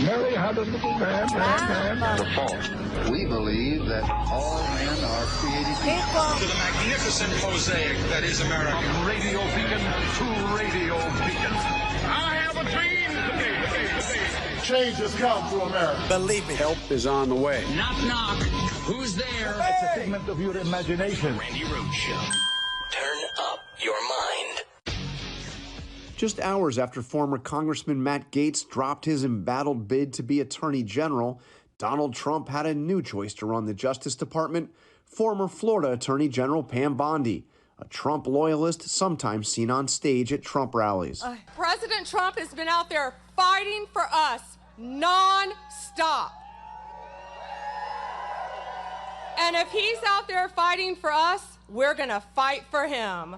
Mary had a little man. The fault. We believe that all men are created equal. To the magnificent mosaic that is America. From radio beacon to radio beacon. I have a dream. Change has come to America. Believe me. Help is on the way. Knock, knock. Who's there? It's a figment of your imagination. Randi Rhodes Show. Turn up your mind. Just hours after former Congressman Matt Gaetz dropped his embattled bid to be Attorney General, Donald Trump had a new choice to run the Justice Department: former Florida Attorney General Pam Bondi, a Trump loyalist sometimes seen on stage at Trump rallies. President Trump has been out there fighting for us non-stop. And if he's out there fighting for us, we're going to fight for him.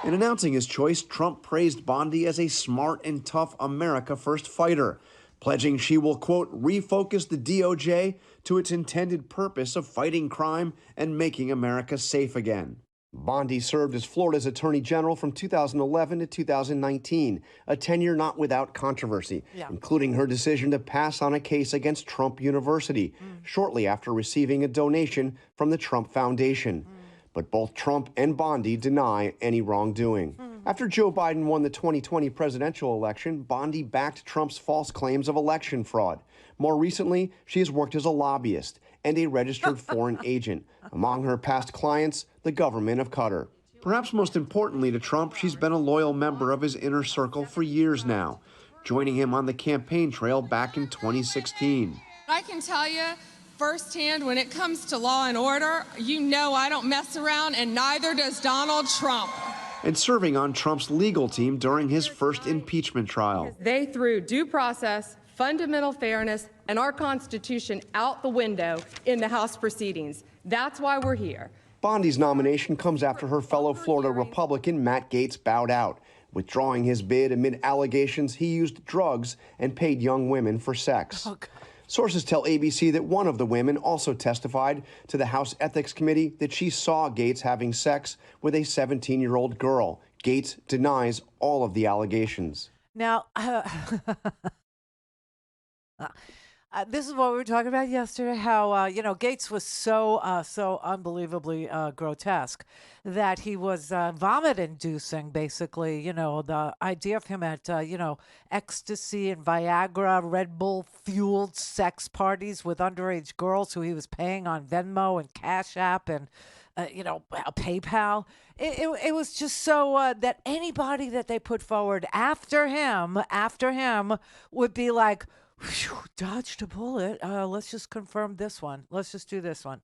In announcing his choice, Trump praised Bondi as a smart and tough America First fighter, pledging she will, quote, refocus the DOJ to its intended purpose of fighting crime and making America safe again. Bondi served as Florida's Attorney General from 2011 to 2019, a tenure not without controversy, including her decision to pass on a case against Trump University shortly after receiving a donation from the Trump Foundation. But both Trump and Bondi deny any wrongdoing. After Joe Biden won the 2020 presidential election, Bondi backed Trump's false claims of election fraud. More recently, she has worked as a lobbyist and a registered foreign agent. Among her past clients, the government of Qatar. Perhaps most importantly to Trump, she's been a loyal member of his inner circle for years now, joining him on the campaign trail back in 2016. I can tell you firsthand, when it comes to law and order, you know I don't mess around, and neither does Donald Trump. And serving on Trump's legal team during his first impeachment trial. They threw due process, fundamental fairness, and our Constitution out the window in the House proceedings. That's why we're here. Bondi's nomination comes after her fellow Florida Republican Matt Gaetz bowed out, withdrawing his bid amid allegations he used drugs and paid young women for sex. Sources tell ABC that one of the women also testified to the House Ethics Committee that she saw Gaetz having sex with a 17-year-old girl. Gaetz denies all of the allegations. Now, this is what we were talking about yesterday, how, Gaetz was so unbelievably grotesque that he was vomit-inducing, basically, the idea of him at, ecstasy and Viagra, Red Bull-fueled sex parties with underage girls who he was paying on Venmo and Cash App and, PayPal. It was just so that anybody that they put forward after him would be like, whew, dodged a bullet. Let's just confirm this one. Let's just do this one.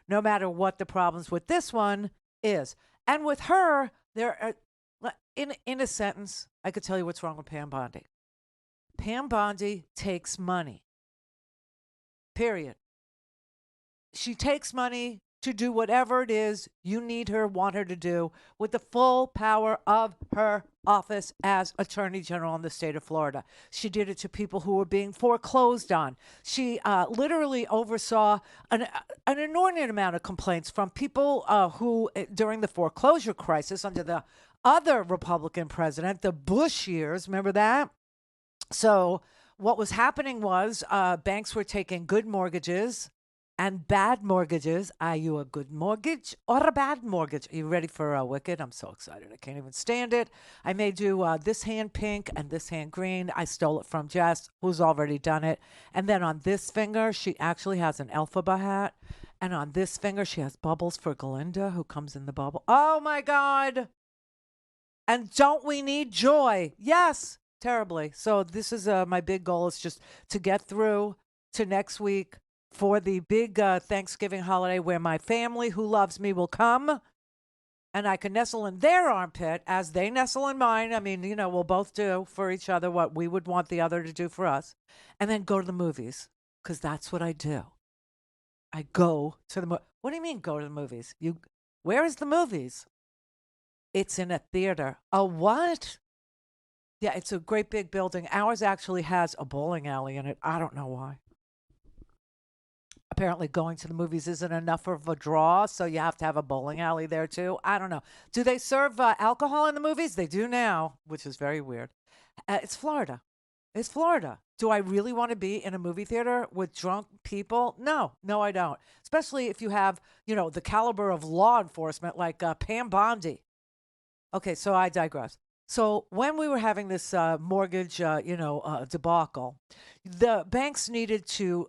No matter what the problems with this one is. And with her, there are, in a sentence, I could tell you what's wrong with Pam Bondi. Pam Bondi takes money. Period. She takes money to do whatever it is you want her to do with the full power of her office as Attorney General in the state of Florida. She did it to people who were being foreclosed on. She literally oversaw an inordinate amount of complaints from people who, during the foreclosure crisis under the other Republican president, the Bush years, remember that? So what was happening was banks were taking good mortgages and bad mortgages. Are you a good mortgage or a bad mortgage? Are you ready for Wicked? I'm so excited. I can't even stand it. I made you this hand pink and this hand green. I stole it from Jess, who's already done it. And then on this finger, she actually has an Elphaba hat. And on this finger, she has bubbles for Galinda, who comes in the bubble. Oh, my God. And don't we need joy? Yes, terribly. So this is my big goal, is just to get through to next week for the big Thanksgiving holiday, where my family who loves me will come and I can nestle in their armpit as they nestle in mine. I mean, we'll both do for each other what we would want the other to do for us, and then go to the movies, because that's what I do. I go to the What do you mean go to the movies? Where is the movies? It's in a theater. A what? Yeah, it's a great big building. Ours actually has a bowling alley in it. I don't know why. Apparently going to the movies isn't enough of a draw, so you have to have a bowling alley there too. I don't know. Do they serve alcohol in the movies? They do now, which is very weird. It's Florida. is Florida. Do I really want to be in a movie theater with drunk people? No, I don't. Especially if you have, the caliber of law enforcement like Pam Bondi. Okay, so I digress. So when we were having this mortgage, debacle, the banks needed to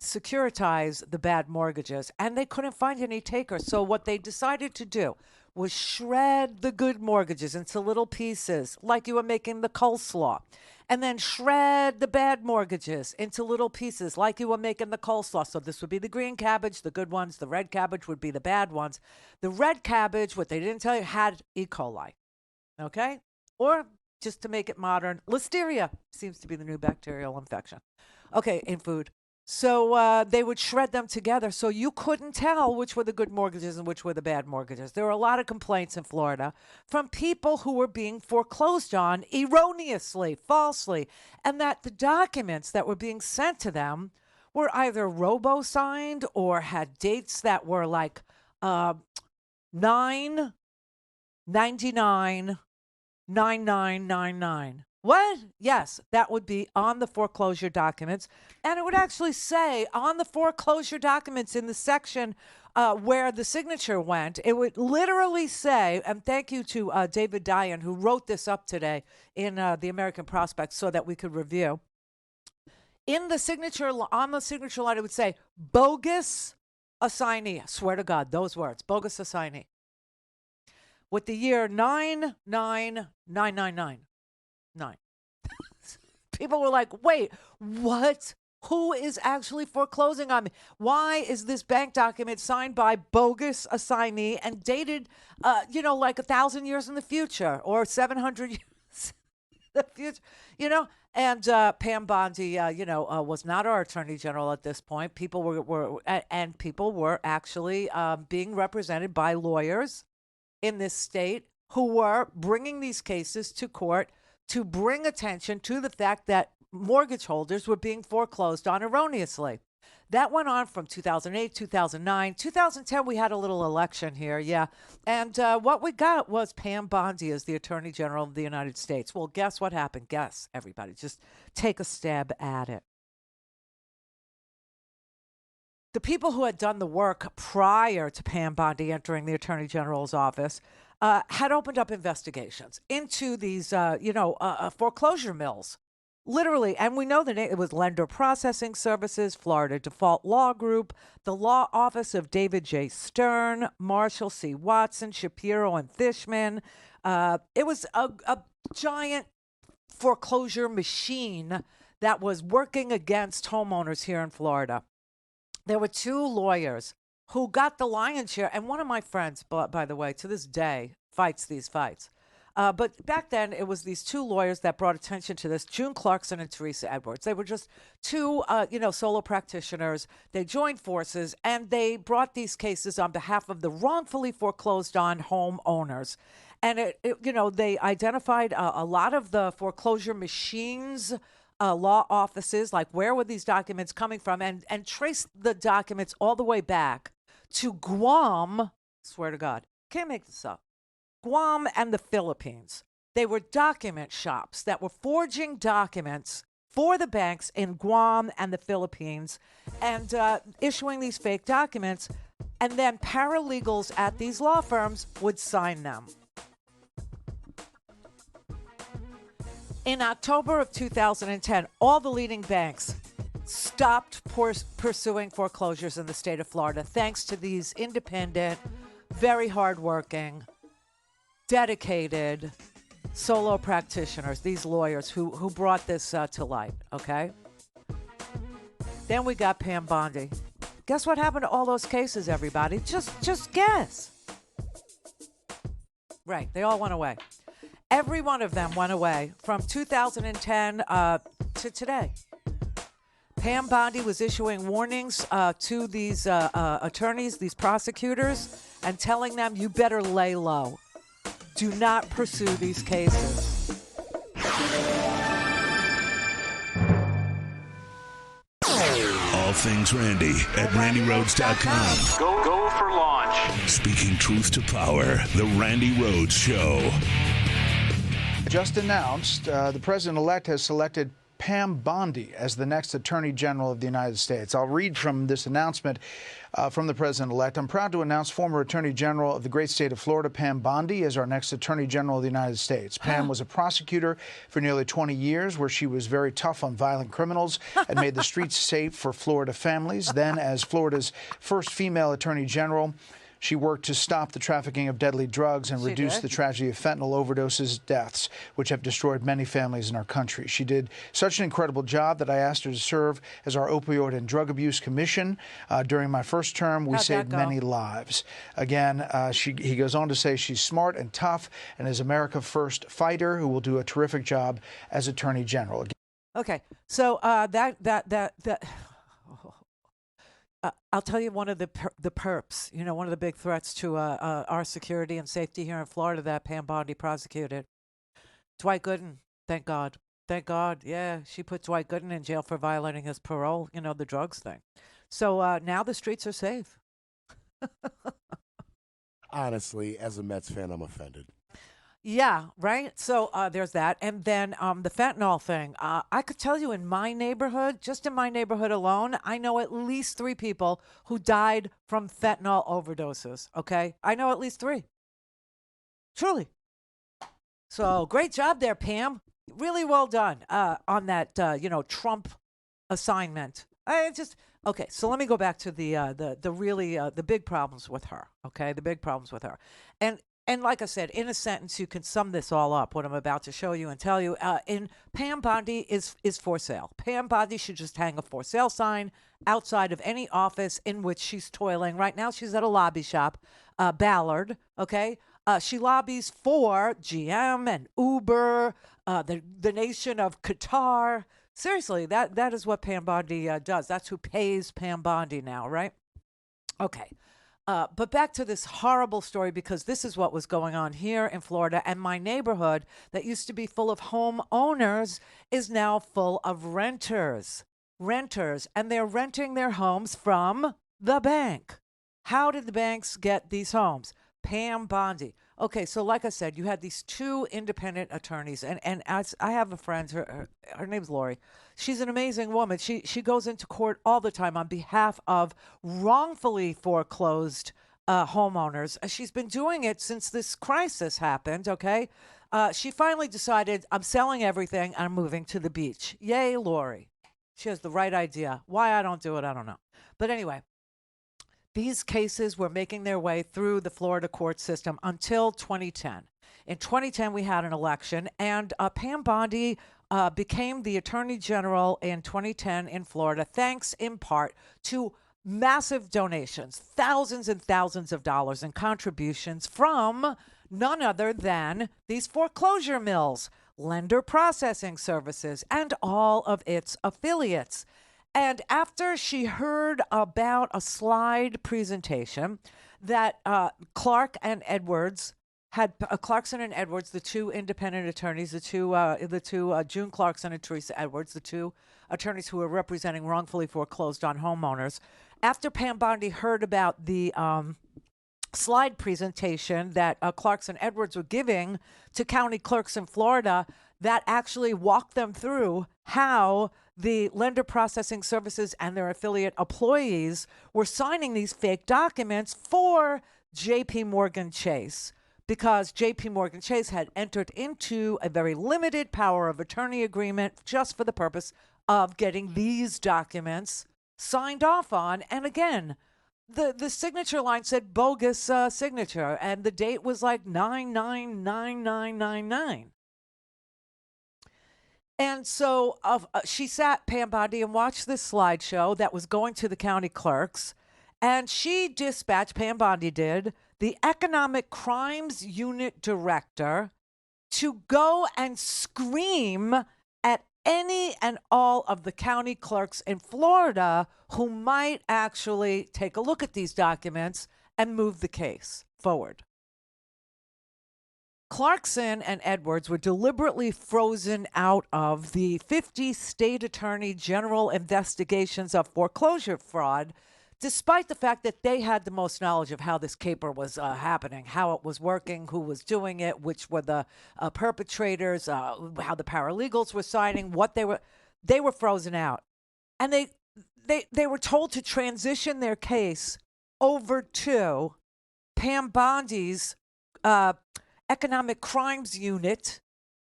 securitize the bad mortgages, and they couldn't find any takers. So what they decided to do was shred the good mortgages into little pieces, like you were making the coleslaw, and then shred the bad mortgages into little pieces, like you were making the coleslaw. So this would be the green cabbage, the good ones. The red cabbage would be the bad ones. The red cabbage, what they didn't tell you, had E. coli. Okay? Or, just to make it modern, listeria seems to be the new bacterial infection. Okay, in food. So they would shred them together so you couldn't tell which were the good mortgages and which were the bad mortgages. There were a lot of complaints in Florida from people who were being foreclosed on erroneously, falsely, and that the documents that were being sent to them were either robo-signed or had dates that were like 9/99 9999. What? Yes, that would be on the foreclosure documents. And it would actually say on the foreclosure documents in the section where the signature went, it would literally say, and thank you to David Dian, who wrote this up today in the American Prospect so that we could review. In the signature, on the signature line, it would say, bogus assignee. I swear to God, those words, bogus assignee. With the year 99999. People were like, wait, what? Who is actually foreclosing on me? Why is this bank document signed by bogus assignee and dated, like 1,000 years in the future or 700 years in the future, And Pam Bondi, was not our attorney general at this point. People were actually being represented by lawyers in this state who were bringing these cases to court to bring attention to the fact that mortgage holders were being foreclosed on erroneously. That went on from 2008, 2009, 2010. We had a little election here, yeah. And what we got was Pam Bondi as the Attorney General of the United States. Well, guess what happened? Guess, everybody. Just take a stab at it. The people who had done the work prior to Pam Bondi entering the Attorney General's office had opened up investigations into these, foreclosure mills, literally. And we know that it was Lender Processing Services, Florida Default Law Group, the Law Office of David J. Stern, Marshall C. Watson, Shapiro and Fishman. It was a giant foreclosure machine that was working against homeowners here in Florida. There were two lawyers who got the lion's share. And one of my friends, by the way, to this day, fights these fights. But back then, it was these two lawyers that brought attention to this, June Clarkson and Teresa Edwards. They were just two, solo practitioners. They joined forces, and they brought these cases on behalf of the wrongfully foreclosed on homeowners. And, they identified a lot of the foreclosure machines, law offices, like where were these documents coming from, and trace the documents all the way back to Guam. Swear to God, can't make this up. Guam and the Philippines. They were document shops that were forging documents for the banks in Guam and the Philippines and issuing these fake documents, and then paralegals at these law firms would sign them. In October of 2010, all the leading banks stopped pursuing foreclosures in the state of Florida thanks to these independent, very hardworking, dedicated solo practitioners, these lawyers who brought this to light, okay? Then we got Pam Bondi. Guess what happened to all those cases, everybody? Just guess. Right, they all went away. Every one of them went away from 2010 to today. Pam Bondi was issuing warnings to these attorneys, these prosecutors, and telling them, you better lay low. Do not pursue these cases. All things Randi at RandiRhodes.com. Go for launch. Speaking truth to power, the Randi Rhodes Show. Just announced, the president-elect has selected Pam Bondi as the next Attorney General of the United States. I'll read from this announcement from the President-elect. I'm proud to announce former Attorney General of the great state of Florida, Pam Bondi, as our next Attorney General of the United States. Pam was a prosecutor for nearly 20 years, where she was very tough on violent criminals and made the streets safe for Florida families. Then, as Florida's first female Attorney General, she worked to stop the trafficking of deadly drugs and reduce the tragedy of fentanyl overdoses deaths, which have destroyed many families in our country. She did such an incredible job that I asked her to serve as our Opioid and Drug Abuse Commission. During my first term, we saved many lives. Again, he goes on to say she's smart and tough and is America's first fighter who will do a terrific job as Attorney General. Okay, so I'll tell you one of the perps, one of the big threats to our security and safety here in Florida that Pam Bondi prosecuted. Dwight Gooden, thank God. Thank God. Yeah, she put Dwight Gooden in jail for violating his parole, the drugs thing. So now the streets are safe. Honestly, as a Mets fan, I'm offended. Yeah, right. So there's that. And then the fentanyl thing. I could tell you in my neighborhood, just in my neighborhood alone, I know at least 3 people who died from fentanyl overdoses. Okay. I know at least 3. Truly. So great job there, Pam. Really well done on that, Trump assignment. Okay. So let me go back to the big problems with her. Okay. The big problems with her. And like I said, in a sentence, you can sum this all up, what I'm about to show you and tell you. Pam Bondi is for sale. Pam Bondi should just hang a for sale sign outside of any office in which she's toiling. Right now, she's at a lobby shop, Ballard, okay? She lobbies for GM and Uber, the nation of Qatar. Seriously, that is what Pam Bondi does. That's who pays Pam Bondi now, right? Okay. But back to this horrible story, because this is what was going on here in Florida. And my neighborhood that used to be full of homeowners is now full of renters. And they're renting their homes from the bank. How did the banks get these homes? Pam Bondi. Okay, so like I said, you had these 2 independent attorneys, and as I have a friend, her name's Lori. She's an amazing woman. She goes into court all the time on behalf of wrongfully foreclosed homeowners. She's been doing it since this crisis happened, okay? She finally decided, I'm selling everything and I'm moving to the beach. Yay, Lori. She has the right idea. Why I don't do it, I don't know. But anyway, these cases were making their way through the Florida court system until 2010. In 2010, we had an election, and Pam Bondi became the Attorney General in 2010 in Florida, thanks in part to massive donations, thousands and thousands of dollars in contributions from none other than these foreclosure mills, lender processing services, and all of its affiliates. And after she heard about a slide presentation that Clarkson and Edwards, the 2 independent attorneys, the two June Clarkson and Teresa Edwards, the 2 attorneys who were representing wrongfully foreclosed on homeowners, after Pam Bondi heard about the slide presentation that Clarkson Edwards were giving to county clerks in Florida, that actually walked them through how the lender processing services and their affiliate employees were signing these fake documents for J.P. Morgan Chase, because J.P. Morgan Chase had entered into a very limited power of attorney agreement just for the purpose of getting these documents signed off on. And again, the signature line said bogus signature, and the date was like 9/9/9999. And so she sat, Pam Bondi, and watched this slideshow that was going to the county clerks. And she dispatched, Pam Bondi did, the Economic Crimes Unit Director to go and scream at any and all of the county clerks in Florida who might actually take a look at these documents and move the case forward. Clarkson and Edwards were deliberately frozen out of the 50 state attorney general investigations of foreclosure fraud, despite the fact that they had the most knowledge of how this caper was happening, how it was working, who was doing it, which were the perpetrators, how the paralegals were signing, what they were. they were frozen out. And they were told to transition their case over to Pam Bondi's economic crimes unit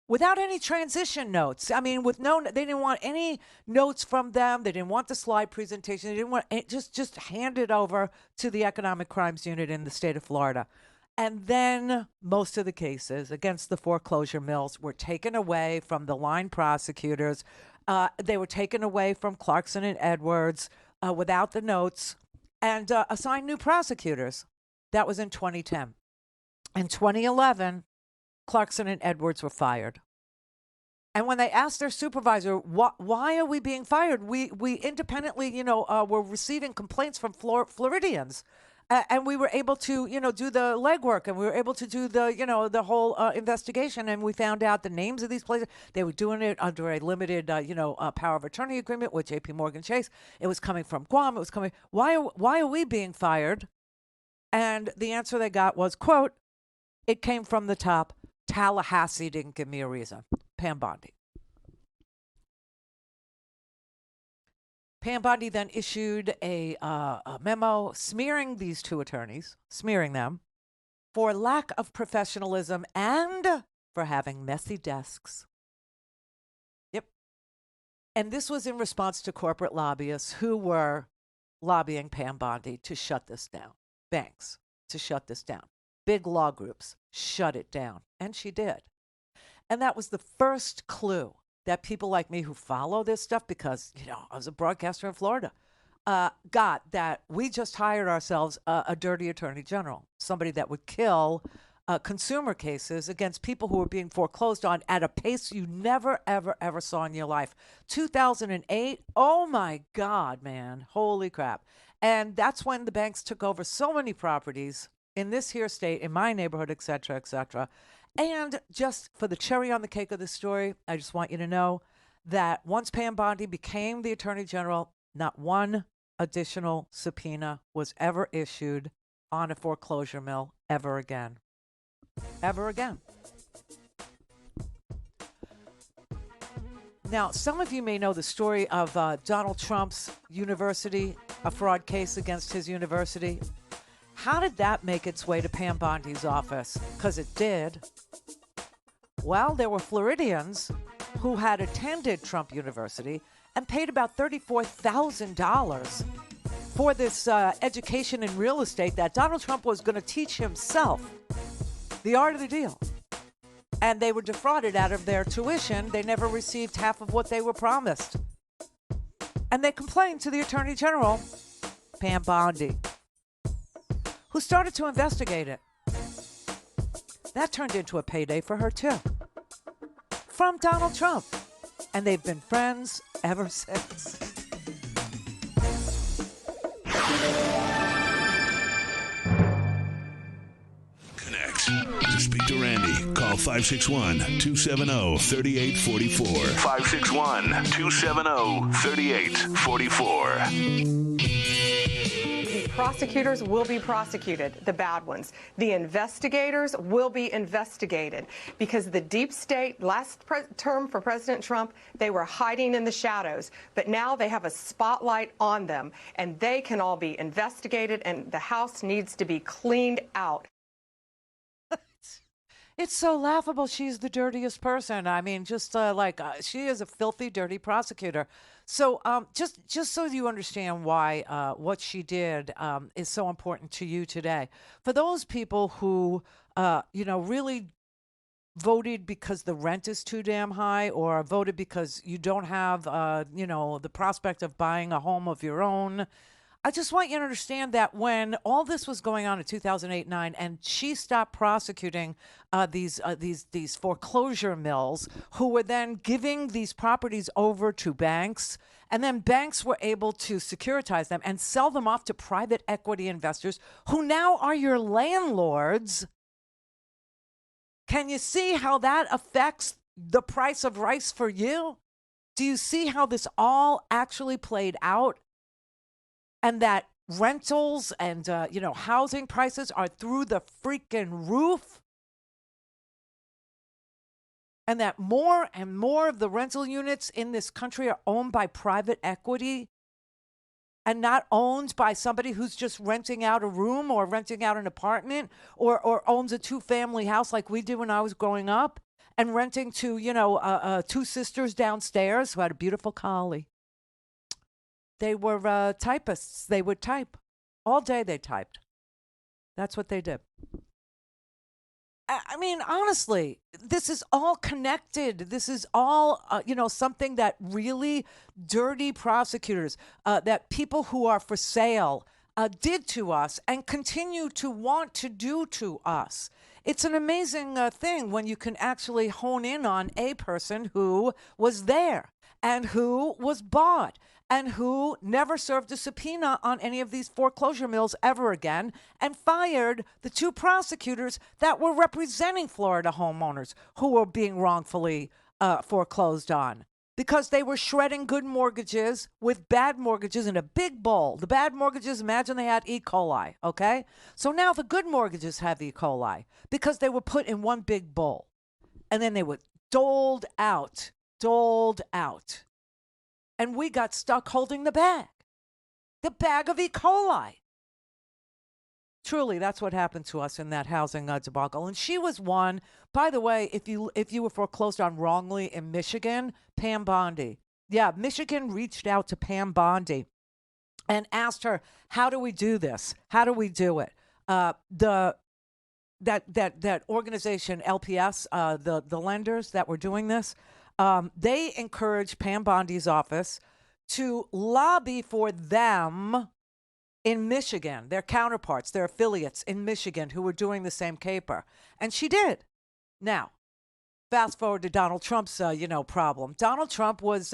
without any transition notes. I mean, they didn't want any notes from them. They didn't want the slide presentation. They didn't want just hand it over to the economic crimes unit in the state of Florida. And then most of the cases against the foreclosure mills were taken away from the line prosecutors. They were taken away from Clarkson and Edwards without the notes and assigned new prosecutors. That was in 2010. In 2011, Clarkson and Edwards were fired. And when they asked their supervisor, why are we being fired? We independently, were receiving complaints from Floridians. And we were able to, do the legwork, and we were able to do the whole investigation. And we found out the names of these places. They were doing it under a limited, power of attorney agreement with J.P. Morgan Chase. It was coming from Guam. It was coming. Why are we being fired? And the answer they got was, quote, "It came from the top. Tallahassee didn't give me a reason." Pam Bondi. Pam Bondi then issued a memo smearing these two attorneys, smearing them for lack of professionalism and for having messy desks. Yep. And this was in response to corporate lobbyists who were lobbying Pam Bondi to shut this down. Banks to shut this down. Big law groups shut it down. And she did. And that was the first clue that people like me who follow this stuff, because, I was a broadcaster in Florida, got that we just hired ourselves a dirty attorney general, somebody that would kill consumer cases against people who were being foreclosed on at a pace you never, ever, ever saw in your life. 2008, oh my God, man, holy crap. And that's when the banks took over so many properties in this here state, in my neighborhood, et cetera, et cetera. And just for the cherry on the cake of the story, I just want you to know that once Pam Bondi became the Attorney General, not one additional subpoena was ever issued on a foreclosure mill ever again. Ever again. Now, some of you may know the story of Donald Trump's university, a fraud case against his university. How did that make its way to Pam Bondi's office? Because it did. Well, there were Floridians who had attended Trump University and paid about $34,000 for this education in real estate that Donald Trump was going to teach himself the art of the deal. And they were defrauded out of their tuition. They never received half of what they were promised. And they complained to the Attorney General, Pam Bondi, who started to investigate it. That turned into a payday for her, too, from Donald Trump. And they've been friends ever since. Connect. To speak to Randi, call 561-270-3844. 561-270-3844. Prosecutors will be prosecuted, the bad ones. The investigators will be investigated, because the deep state, last term for President Trump, they were hiding in the shadows. But now they have a spotlight on them, and they can all be investigated, and the House needs to be cleaned out. It's so laughable. She's the dirtiest person. I mean, just she is a filthy, dirty prosecutor. So just so you understand why what she did is so important to you today. For those people who, really voted because the rent is too damn high, or voted because you don't have, the prospect of buying a home of your own, I just want you to understand that when all this was going on in 2008-9, and she stopped prosecuting these foreclosure mills, who were then giving these properties over to banks, and then banks were able to securitize them and sell them off to private equity investors, who now are your landlords. Can you see how that affects the price of rice for you? Do you see how this all actually played out? And that rentals and, housing prices are through the freaking roof. and that more and more of the rental units in this country are owned by private equity and not owned by somebody who's just renting out a room or renting out an apartment or owns a two-family house like we did when I was growing up and renting to, two sisters downstairs who had a beautiful collie. They were typists. They would type. All day they typed. That's what they did. I mean, honestly, this is all connected. This is all, something that really dirty prosecutors, that people who are for sale did to us and continue to want to do to us. It's an amazing thing when you can actually hone in on a person who was there and who was bought and who never served a subpoena on any of these foreclosure mills ever again and fired the two prosecutors that were representing Florida homeowners who were being wrongfully foreclosed on because they were shredding good mortgages with bad mortgages in a big bowl. The bad mortgages, imagine they had E. coli, okay? So now the good mortgages have E. coli because they were put in one big bowl. And then they were doled out. And we got stuck holding the bag of E. coli. Truly, that's what happened to us in that housing debacle. And she was one, by the way, if you were foreclosed on wrongly in Michigan, Pam Bondi. Yeah, Michigan reached out to Pam Bondi and asked her, how do we do this? How do we do it? That organization, LPS, the lenders that were doing this, they encouraged Pam Bondi's office to lobby for them in Michigan, their counterparts, their affiliates in Michigan who were doing the same caper. And she did. Now, fast forward to Donald Trump's, problem. Donald Trump was,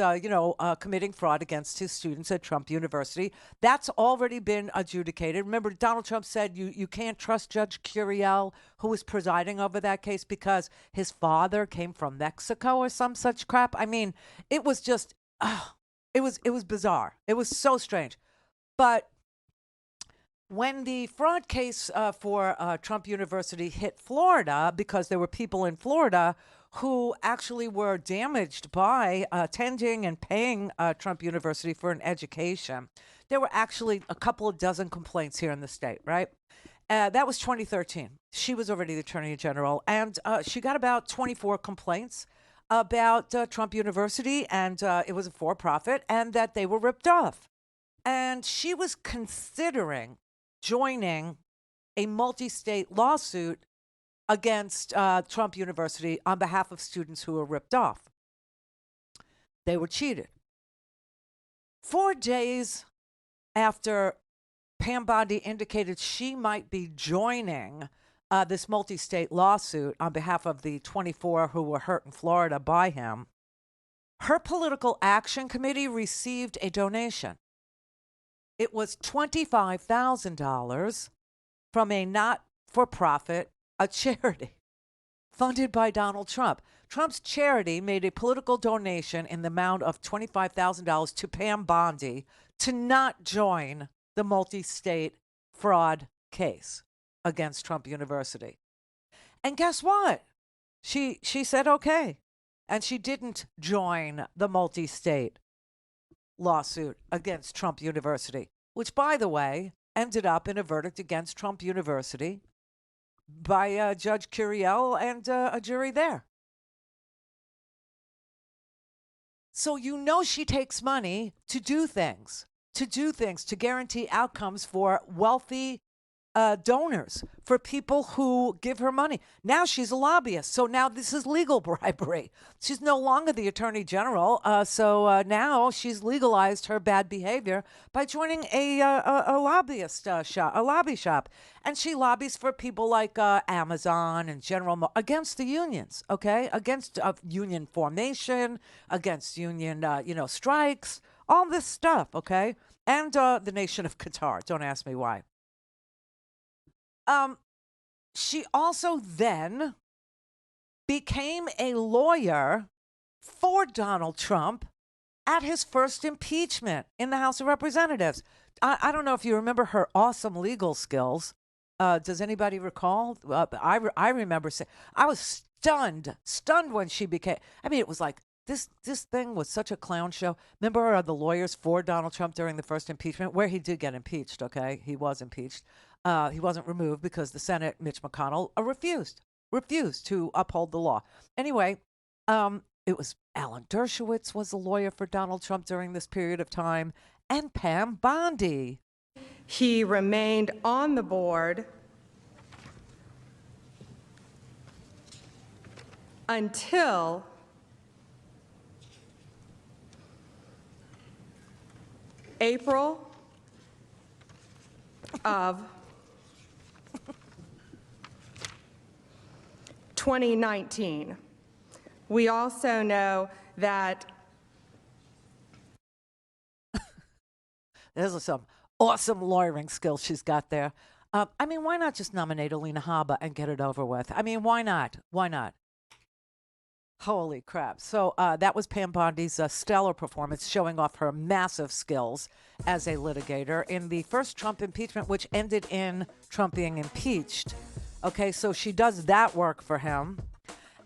committing fraud against his students at Trump University. That's already been adjudicated. Remember, Donald Trump said you can't trust Judge Curiel, who was presiding over that case because his father came from Mexico or some such crap. I mean, it was just, it was bizarre. It was so strange. But when the fraud case for Trump University hit Florida, because there were people in Florida who actually were damaged by attending and paying Trump University for an education, there were actually a couple of dozen complaints here in the state, right? That was 2013. She was already the Attorney General, and she got about 24 complaints about Trump University, and it was a for-profit, and that they were ripped off. And she was considering joining a multi-state lawsuit against Trump University on behalf of students who were ripped off. They were cheated. 4 days after Pam Bondi indicated she might be joining this multi-state lawsuit on behalf of the 24 who were hurt in Florida by him, her political action committee received a donation. It was $25,000 from a not-for-profit, a charity funded by Donald Trump. Trump's charity made a political donation in the amount of $25,000 to Pam Bondi to not join the multi-state fraud case against Trump University. And guess what? She said okay. And she didn't join the multi-state lawsuit against Trump University, which, by the way, ended up in a verdict against Trump University by Judge Curiel and a jury there. So she takes money to do things, to guarantee outcomes for wealthy donors, for people who give her money. Now she's a lobbyist, so now this is legal bribery. She's no longer the Attorney General, so now she's legalized her bad behavior by joining a lobbyist shop, a lobby shop, and she lobbies for people like Amazon and against the unions, okay, against union formation, against union, strikes, all this stuff, okay, and the nation of Qatar. Don't ask me why. She also then became a lawyer for Donald Trump at his first impeachment in the House of Representatives. I don't know if you remember her awesome legal skills. Does anybody recall? I remember I was stunned when she became. I mean, it was like this thing was such a clown show. Remember the lawyers for Donald Trump during the first impeachment, where he did get impeached. Okay, he was impeached. He wasn't removed because the Senate, Mitch McConnell, refused to uphold the law. Anyway, it was Alan Dershowitz was the lawyer for Donald Trump during this period of time, and Pam Bondi. He remained on the board until April of 2019. We also know that there's some awesome lawyering skills she's got there. I mean, why not just nominate Alina Habba and get it over with? I mean, why not? Why not? Holy crap. So that was Pam Bondi's stellar performance, showing off her massive skills as a litigator in the first Trump impeachment, which ended in Trump being impeached. Okay, so she does that work for him.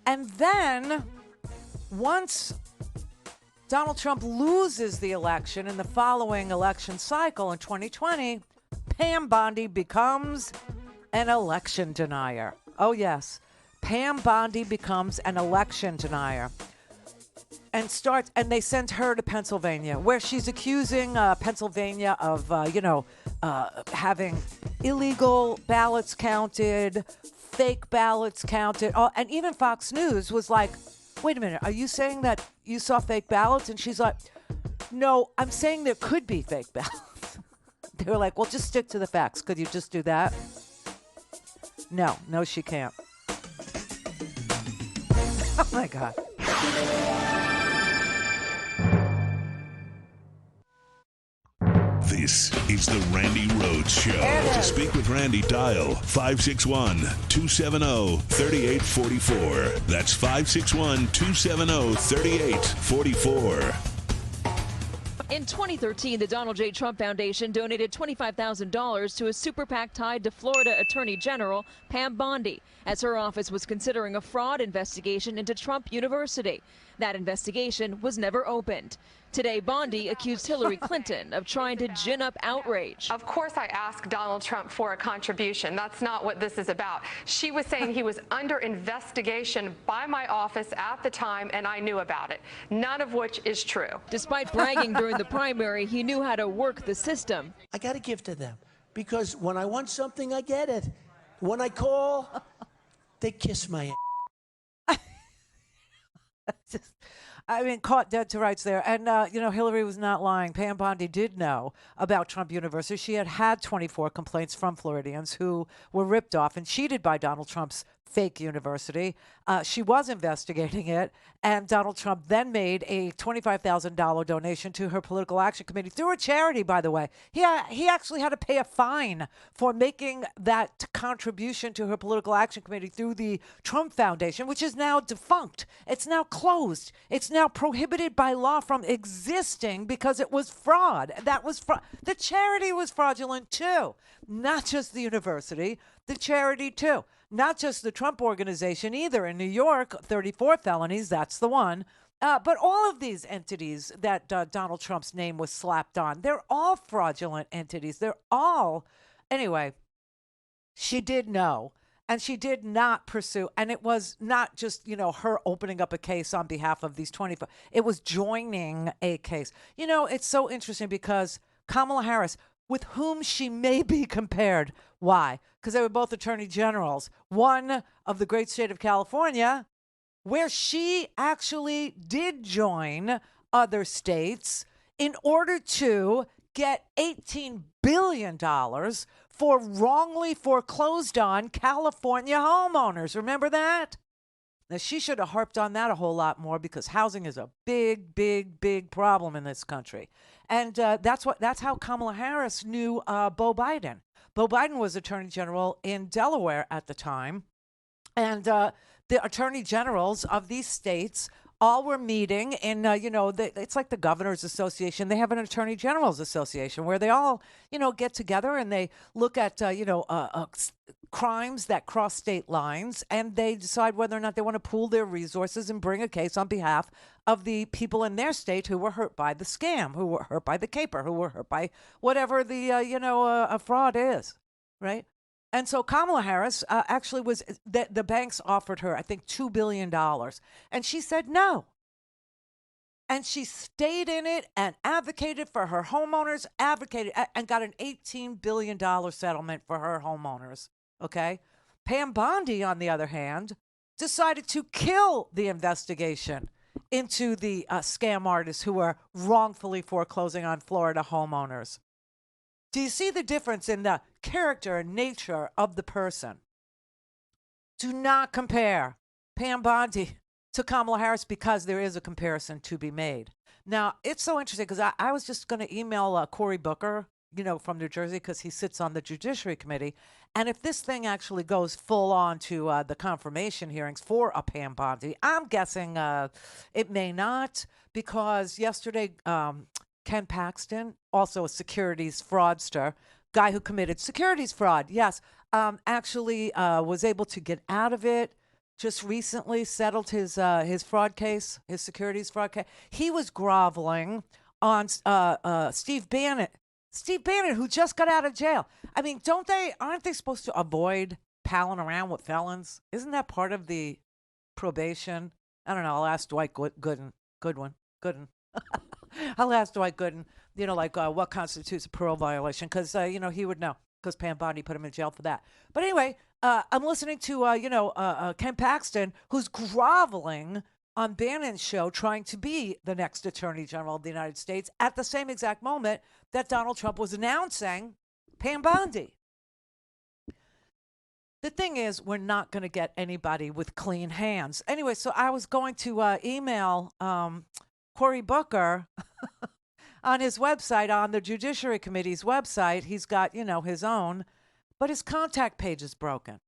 And then once Donald Trump loses the election in the following election cycle in 2020, Pam Bondi becomes an election denier. Oh, yes. Pam Bondi becomes an election denier and they send her to Pennsylvania, where she's accusing Pennsylvania of, having illegal ballots counted, fake ballots counted. And even Fox News was like, wait a minute, are you saying that you saw fake ballots? And she's like, no, I'm saying there could be fake ballots. They were like, well, just stick to the facts. Could you just do that? No, she can't. Oh, my God. This is the Randi Rhodes Show. To speak with Randi, dial 561-270-3844. That's 561-270-3844. In 2013, the Donald J. Trump Foundation donated $25,000 to a super PAC tied to Florida Attorney General Pam Bondi, as her office was considering a fraud investigation into Trump University. That investigation was never opened. Today, Bondi accused Hillary Clinton of trying to gin up outrage. Of course I asked Donald Trump for a contribution. That's not what this is about. She was saying he was under investigation by my office at the time, and I knew about it, none of which is true. Despite bragging during the primary, he knew how to work the system. I got to give to them, because when I want something, I get it. When I call, they kiss my ass. Caught dead to rights there. And, Hillary was not lying. Pam Bondi did know about Trump University. She had 24 complaints from Floridians who were ripped off and cheated by Donald Trump's fake university. She was investigating it, and Donald Trump then made a $25,000 donation to her political action committee through a charity, by the way. He actually had to pay a fine for making that contribution to her political action committee through the Trump Foundation, which is now defunct. It's now closed. It's now prohibited by law from existing because it was fraud. That was the charity was fraudulent too, not just the university, the charity too. Not just the Trump organization either. In New York, 34 felonies, that's the one. But all of these entities that Donald Trump's name was slapped on, they're all fraudulent entities. They're all. Anyway, she did know, and she did not pursue. And it was not just, her opening up a case on behalf of these 24. It was joining a case. It's so interesting because Kamala Harris, with whom she may be compared. Why? Because they were both attorney generals. One of the great state of California, where she actually did join other states in order to get $18 billion for wrongly foreclosed on California homeowners. Remember that? Now, she should have harped on that a whole lot more because housing is a big, big, big problem in this country. And that's how Kamala Harris knew Beau Biden. Beau Biden was attorney general in Delaware at the time. And the attorney generals of these states all were meeting in, it's like the Governors Association. They have an Attorney General's Association where they all, get together and they look at, crimes that cross state lines, and they decide whether or not they want to pool their resources and bring a case on behalf of the people in their state who were hurt by the scam, who were hurt by the caper, who were hurt by whatever the, a fraud is, right? And so Kamala Harris actually the banks offered her, I think, $2 billion. And she said no. And she stayed in it and advocated for her homeowners, and got an $18 billion settlement for her homeowners. Okay. Pam Bondi, on the other hand, decided to kill the investigation into the scam artists who were wrongfully foreclosing on Florida homeowners. Do you see the difference in the character and nature of the person? Do not compare Pam Bondi to Kamala Harris, because there is a comparison to be made. Now, it's so interesting because I was just going to email Cory Booker, from New Jersey, because he sits on the Judiciary Committee. And if this thing actually goes full on to the confirmation hearings for a Pam Bondi, I'm guessing it may not, because yesterday Ken Paxton, also a securities fraudster, guy who committed securities fraud, yes, actually was able to get out of it. Just recently settled his fraud case, his securities fraud case. He was groveling on Steve Bannon. Steve Bannon, who just got out of jail. I mean, aren't they supposed to avoid palling around with felons? Isn't that part of the probation? I don't know. I'll ask Dwight Gooden. I'll ask Dwight Gooden, what constitutes a parole violation, because, he would know, because Pam Bondi put him in jail for that. But anyway, I'm listening to, Ken Paxton, who's groveling on Bannon's show, trying to be the next Attorney General of the United States at the same exact moment that Donald Trump was announcing Pam Bondi. The thing is, we're not going to get anybody with clean hands. Anyway, so I was going to email Cory Booker on his website, on the Judiciary Committee's website. He's got, his own, but his contact page is broken.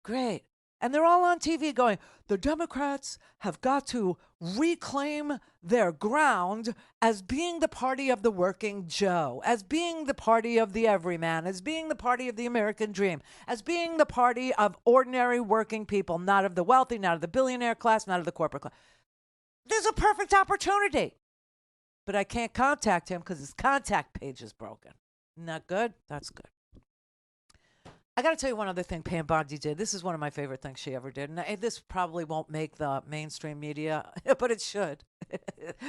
Great. And they're all on TV going, the Democrats have got to reclaim their ground as being the party of the working Joe, as being the party of the everyman, as being the party of the American dream, as being the party of ordinary working people, not of the wealthy, not of the billionaire class, not of the corporate class. There's a perfect opportunity. But I can't contact him because his contact page is broken. Not good? That's good. I got to tell you one other thing Pam Bondi did. This is one of my favorite things she ever did. And this probably won't make the mainstream media, but it should,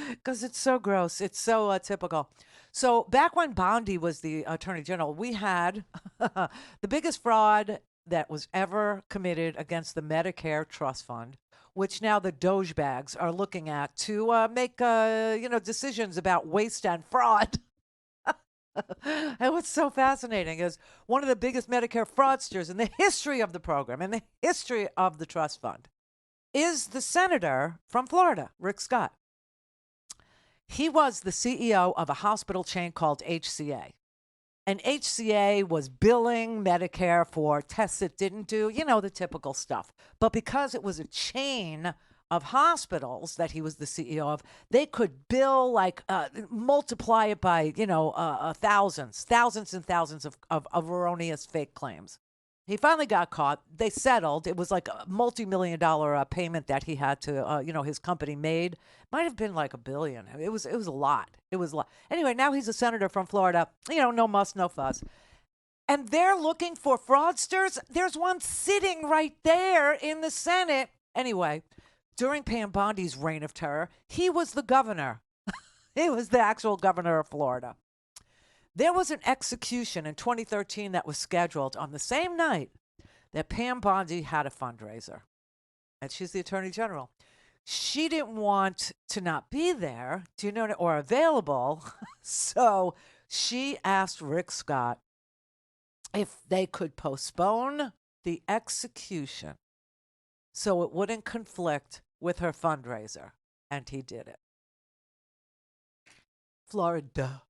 because it's so gross. It's so typical. So back when Bondi was the Attorney General, we had the biggest fraud that was ever committed against the Medicare Trust Fund, which now the Dogebags are looking at to make decisions about waste and fraud. And what's so fascinating is one of the biggest Medicare fraudsters in the history of the program, in the history of the trust fund, is the senator from Florida, Rick Scott. He was the CEO of a hospital chain called HCA. And HCA was billing Medicare for tests it didn't do, the typical stuff. But because it was a chain of hospitals that he was the CEO of, they could bill multiply it by, thousands and thousands of erroneous fake claims. He finally got caught. They settled. It was like a multi-million-dollar payment that he had to, his company made. Might have been like $1 billion. It was a lot. It was a lot. Anyway, now he's a senator from Florida. No muss, no fuss. And they're looking for fraudsters. There's one sitting right there in the Senate. Anyway, during Pam Bondi's reign of terror, he was the governor. He was the actual governor of Florida. There was an execution in 2013 that was scheduled on the same night that Pam Bondi had a fundraiser. And she's the Attorney General. She didn't want to not be there, or available. So she asked Rick Scott if they could postpone the execution so it wouldn't conflict with her fundraiser. And he did it. Florida.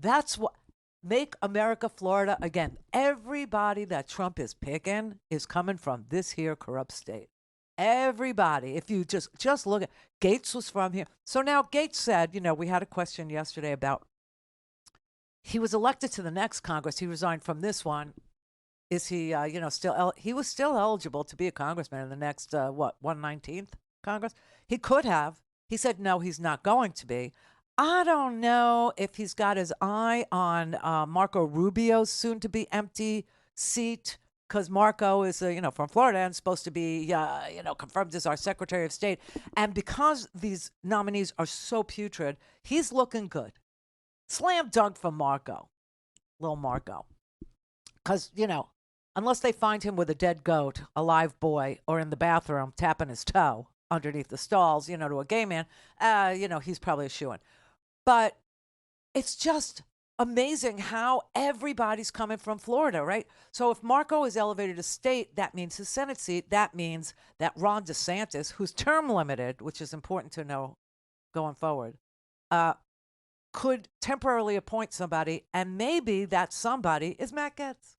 That's what make America Florida again. Everybody that Trump is picking is coming from this here corrupt state. Everybody, if you just look at, Gaetz was from here. So now Gaetz said, we had a question yesterday about, he was elected to the next Congress. He resigned from this one. Is he, still, he was still eligible to be a congressman in the next, 119th Congress? He could have. He said, no, he's not going to be. I don't know if he's got his eye on Marco Rubio's soon-to-be empty seat, because Marco is, from Florida and supposed to be, confirmed as our Secretary of State. And because these nominees are so putrid, he's looking good. Slam dunk for Marco, little Marco. Because, unless they find him with a dead goat, a live boy, or in the bathroom tapping his toe underneath the stalls, to a gay man, he's probably a shoo-in. But it's just amazing how everybody's coming from Florida, right? So if Marco is elevated to state, that means his Senate seat. That means that Ron DeSantis, who's term limited, which is important to know going forward, could temporarily appoint somebody, and maybe that somebody is Matt Gaetz.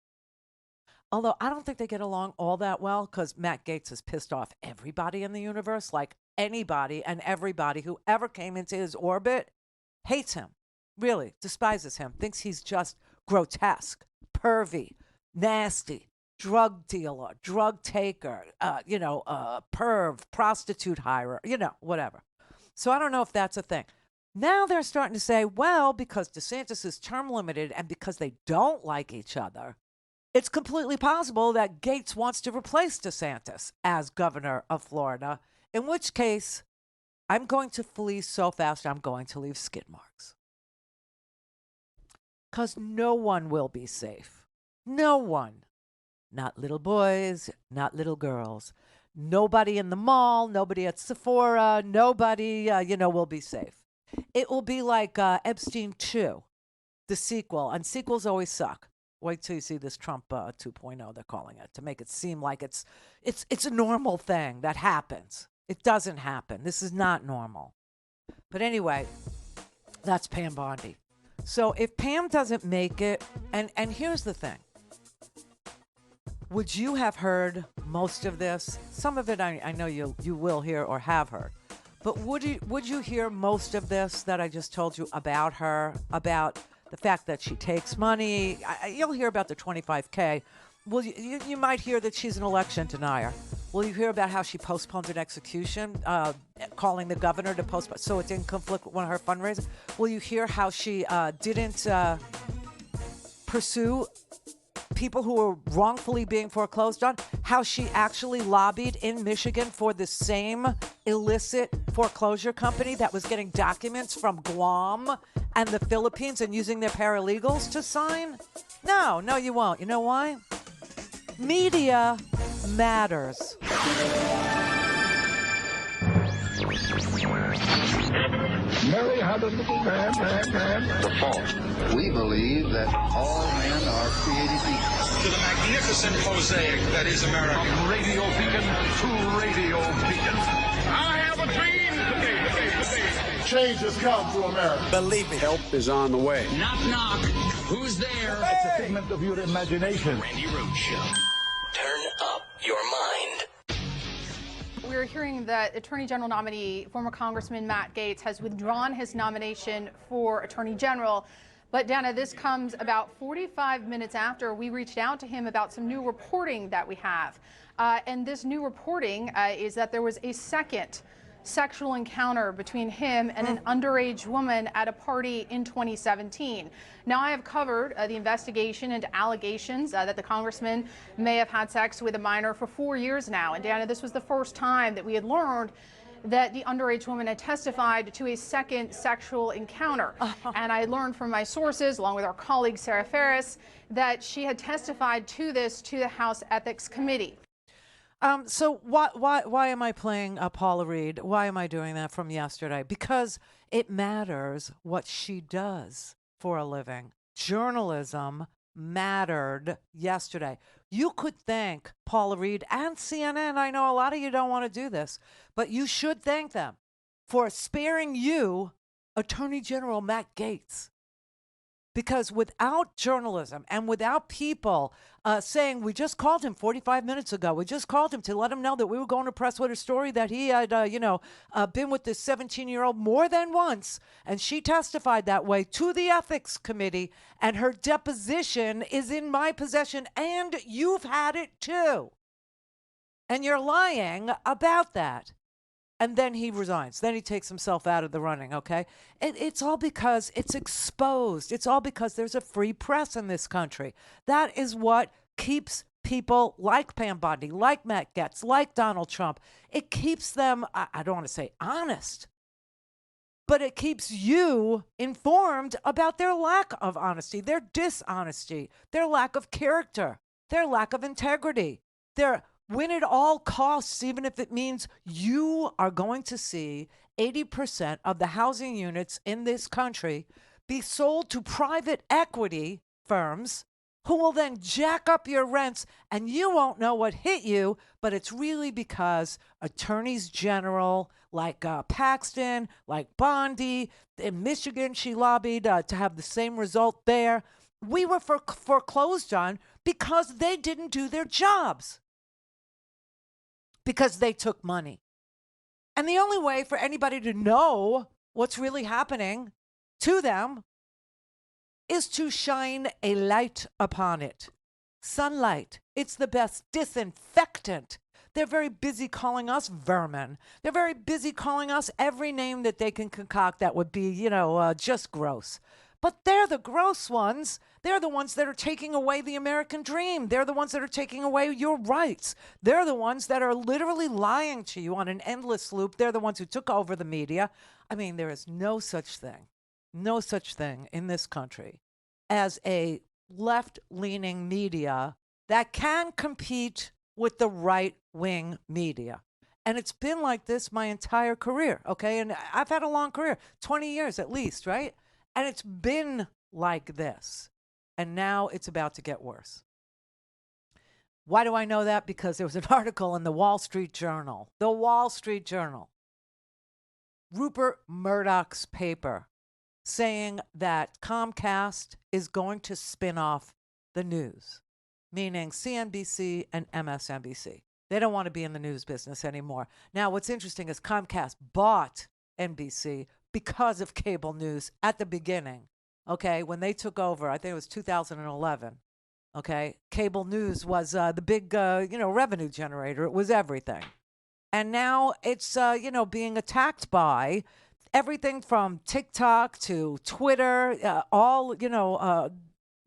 Although I don't think they get along all that well, because Matt Gaetz has pissed off everybody in the universe. Like, anybody and everybody who ever came into his orbit hates him, really despises him, thinks he's just grotesque, pervy, nasty, drug dealer, drug taker, perv, prostitute hirer, whatever. So I don't know if that's a thing. Now they're starting to say, well, because DeSantis is term limited and because they don't like each other, it's completely possible that Gaetz wants to replace DeSantis as governor of Florida, in which case I'm going to flee so fast I'm going to leave skid marks. Because no one will be safe. No one. Not little boys, not little girls. Nobody in the mall, nobody at Sephora, nobody, will be safe. It will be like Epstein 2, the sequel, and sequels always suck. Wait till you see this Trump 2.0, they're calling it, to make it seem like it's a normal thing that happens. It doesn't happen. This is not normal. But anyway, that's Pam Bondi. So if Pam doesn't make it, and here's the thing. Would you have heard most of this? Some of it I know you will hear or have heard. But would you hear most of this that I just told you about her, about the fact that she takes money? You'll hear about the $25K. Well, you might hear that she's an election denier. Will you hear about how she postponed an execution, calling the governor to postpone, so it didn't conflict with one of her fundraisers? Will you hear how she didn't pursue people who were wrongfully being foreclosed on? How she actually lobbied in Michigan for the same illicit foreclosure company that was getting documents from Guam and the Philippines and using their paralegals to sign? No, you won't. You know why? Media matters. Mary had a little man. The fault. We believe that all men are created equal. To the magnificent mosaic that is America. From radio beacon to radio beacon. I have a dream today. Change has come to America. Believe me. Help is on the way. Knock, knock. Who's there? It's a figment of your imagination. Randi Rhodes Show. Turn up your mind. We're hearing that Attorney General nominee, former Congressman Matt Gaetz, has withdrawn his nomination for Attorney General. But Dana, this comes about 45 minutes after we reached out to him about some new reporting that we have. And this new reporting is that there was a second sexual encounter between him and an underage woman at a party in 2017. Now, I have covered the investigation into allegations that the congressman may have had sex with a minor for 4 years now. And Dana, this was the first time that we had learned that the underage woman had testified to a second sexual encounter. And I learned from my sources, along with our colleague Sarah Ferris, that she had testified to this to the House Ethics Committee. So why am I playing Paula Reed? Why am I doing that from yesterday? Because it matters what she does for a living. Journalism mattered yesterday. You could thank Paula Reed and CNN. I know a lot of you don't want to do this, but you should thank them for sparing you Attorney General Matt Gaetz. Because without journalism and without people saying, we just called him 45 minutes ago, we just called him to let him know that we were going to press with a story that he had, been with this 17-year-old more than once. And she testified that way to the ethics committee. And her deposition is in my possession. And you've had it too. And you're lying about that. And then he resigns. Then he takes himself out of the running, okay? It's all because it's exposed. It's all because there's a free press in this country. That is what keeps people like Pam Bondi, like Matt Gaetz, like Donald Trump. It keeps them, I don't want to say honest, but it keeps you informed about their lack of honesty, their dishonesty, their lack of character, their lack of integrity, their win at all costs, even if it means you are going to see 80% of the housing units in this country be sold to private equity firms who will then jack up your rents, and you won't know what hit you, but it's really because attorneys general like Paxton, like Bondi, in Michigan, she lobbied to have the same result there. We were foreclosed on because they didn't do their jobs. Because they took money. And the only way for anybody to know what's really happening to them is to shine a light upon it. Sunlight. It's the best disinfectant. They're very busy calling us vermin. They're very busy calling us every name that they can concoct that would be, just gross. But they're the gross ones. They're the ones that are taking away the American dream. They're the ones that are taking away your rights. They're the ones that are literally lying to you on an endless loop. They're the ones who took over the media. I mean, there is no such thing in this country as a left-leaning media that can compete with the right-wing media. And it's been like this my entire career, okay? And I've had a long career, 20 years at least, right? And it's been like this. And now it's about to get worse. Why do I know that? Because there was an article in the Wall Street Journal. The Wall Street Journal. Rupert Murdoch's paper saying that Comcast is going to spin off the news, meaning CNBC and MSNBC. They don't want to be in the news business anymore. Now, what's interesting is Comcast bought NBC because of cable news at the beginning, okay? When they took over, I think it was 2011, okay? Cable news was the big, revenue generator. It was everything. And now it's, being attacked by everything from TikTok to Twitter, all,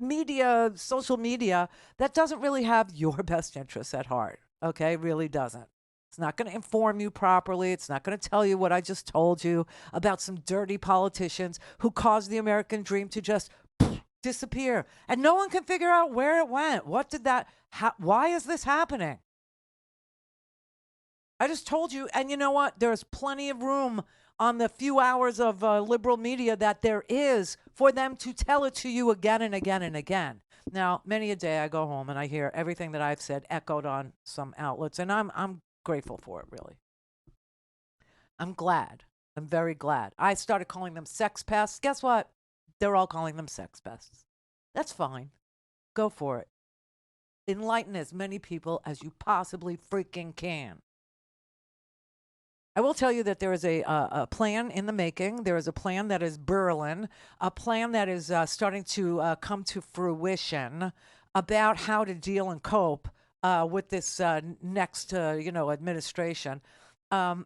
media, social media that doesn't really have your best interests at heart, okay? Really doesn't. It's not going to inform you properly. It's not going to tell you what I just told you about some dirty politicians who caused the American dream to just disappear. And no one can figure out where it went. Why is this happening? I just told you, and you know what? There's plenty of room on the few hours of liberal media that there is for them to tell it to you again and again and again. Now, many a day I go home and I hear everything that I've said echoed on some outlets, and I'm grateful for it, really. I'm glad. I'm very glad. I started calling them sex pests. Guess what? They're all calling them sex pests. That's fine. Go for it. Enlighten as many people as you possibly freaking can. I will tell you that there is a plan in the making. There is a plan that is burling, a plan that is starting to come to fruition about how to deal and cope with this next, administration,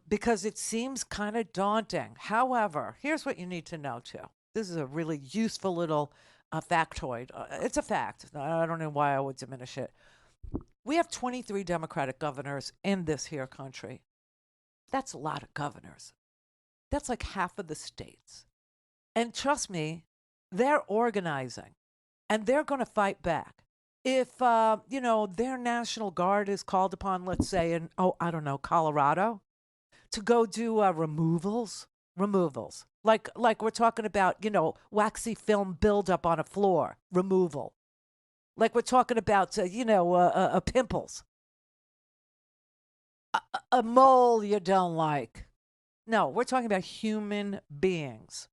because it seems kind of daunting. However, here's what you need to know, too. This is a really useful little factoid. It's a fact. I don't know why I would diminish it. We have 23 Democratic governors in this here country. That's a lot of governors. That's like half of the states. And trust me, they're organizing, and they're going to fight back. If, their National Guard is called upon, let's say, in, Colorado, to go do removals, like we're talking about, waxy film buildup on a floor, removal. Like we're talking about, pimples. A mole you don't like. No, we're talking about human beings.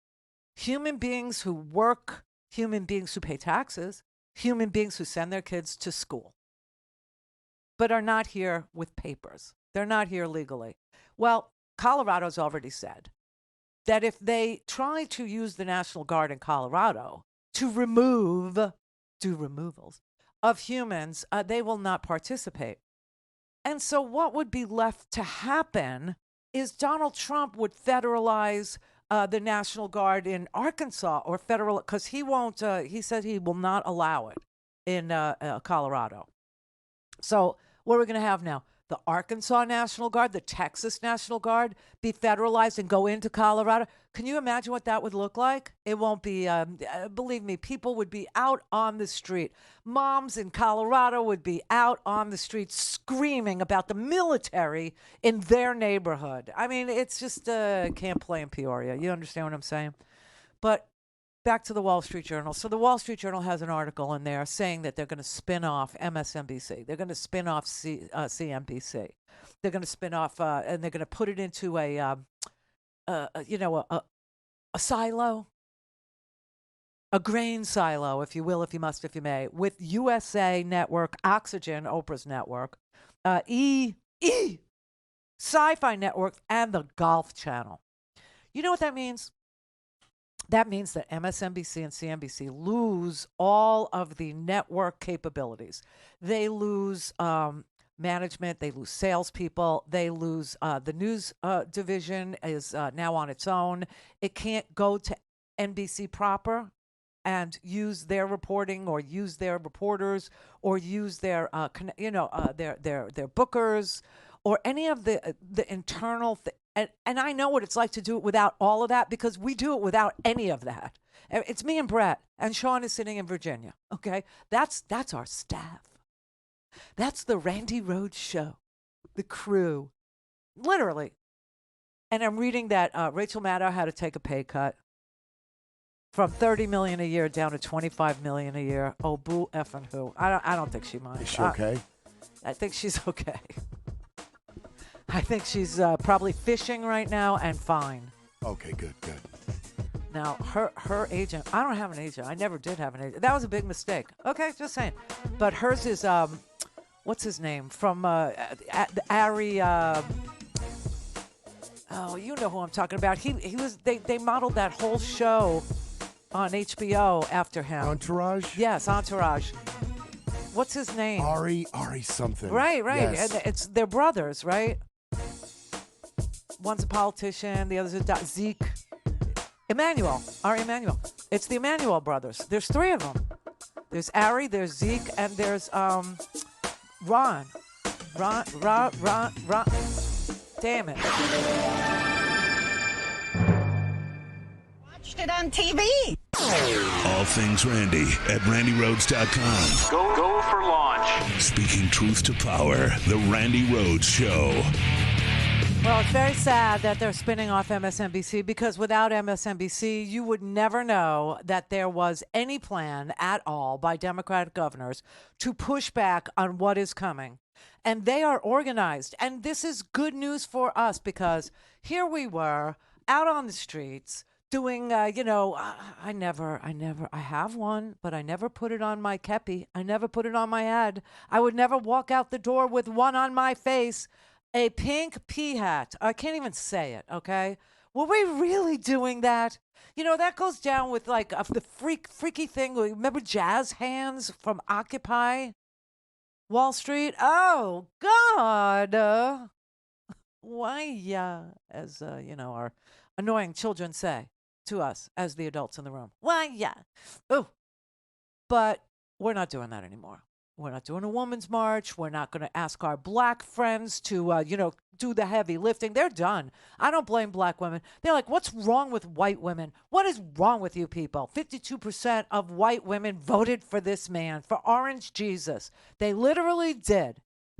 Human beings who work human beings who pay taxes, human beings who send their kids to school, but are not here with papers. They're not here legally. Well, Colorado's already said that if they try to use the National Guard in Colorado to do removals of humans, they will not participate. And so what would be left to happen is Donald Trump would federalize the National Guard in Arkansas, or federal, because he won't, he said he will not allow it in Colorado. So what are we going to have now? The Arkansas National Guard, the Texas National Guard be federalized and go into Colorado. Can you imagine what that would look like? It won't be, believe me, people would be out on the street. Moms in Colorado would be out on the street screaming about the military in their neighborhood. I mean, it's just can't play in Peoria. You understand what I'm saying? But back to the Wall Street Journal. So the Wall Street Journal has an article in there saying that they're going to spin off MSNBC. They're going to spin off CNBC. They're going to spin off, and they're going to put it into a silo, a grain silo, if you will, if you must, if you may, with USA Network, Oxygen, Oprah's network, Sci-Fi Network, and the Golf Channel. You know what that means? That means that MSNBC and CNBC lose all of the network capabilities. They lose management. They lose salespeople. They lose the news division is now on its own. It can't go to NBC proper and use their reporting or use their reporters or use their their bookers or any of the internal And I know what it's like to do it without all of that, because we do it without any of that. It's me and Brett, and Sean is sitting in Virginia, okay? That's our staff. That's the Randi Rhodes Show, the crew, literally. And I'm reading that Rachel Maddow had to take a pay cut from $30 million a year down to $25 million a year. Oh, boo effing who. I don't think she minds. Is she okay? I think she's okay. I think she's probably fishing right now and fine. Okay, good. Now, her agent, I don't have an agent. I never did have an agent. That was a big mistake. Okay, just saying. But hers is, what's his name? From Ari, oh, you know who I'm talking about. He was, they modeled that whole show on HBO after him. Entourage? Yes, Entourage. What's his name? Ari something. Right. Yes. And they're brothers, right? One's a politician, the other's a Zeke. Ari Emanuel. It's the Emanuel brothers. There's three of them. There's Ari, there's Zeke, and there's Ron. Ron. Damn it. Watched it on TV. All things Randi at RandiRhodes.com. Go for launch. Speaking truth to power, the Randi Rhodes Show. Well, it's very sad that they're spinning off MSNBC, because without MSNBC, you would never know that there was any plan at all by Democratic governors to push back on what is coming. And they are organized. And this is good news for us, because here we were out on the streets doing, I have one, but I never put it on my kepi. I never put it on my head. I would never walk out the door with one on my face. A pink pea hat. I can't even say it, okay? Were we really doing that? You know, that goes down with like the freaky thing. Remember Jazz Hands from Occupy Wall Street? Oh, God. Why, as, our annoying children say to us as the adults in the room. Why, yeah. Oh, but we're not doing that anymore. We're not doing a woman's march. We're not going to ask our black friends to, do the heavy lifting. They're done. I don't blame black women. They're like, what's wrong with white women? What is wrong with you people? 52% of white women voted for this man, for Orange Jesus. They literally did.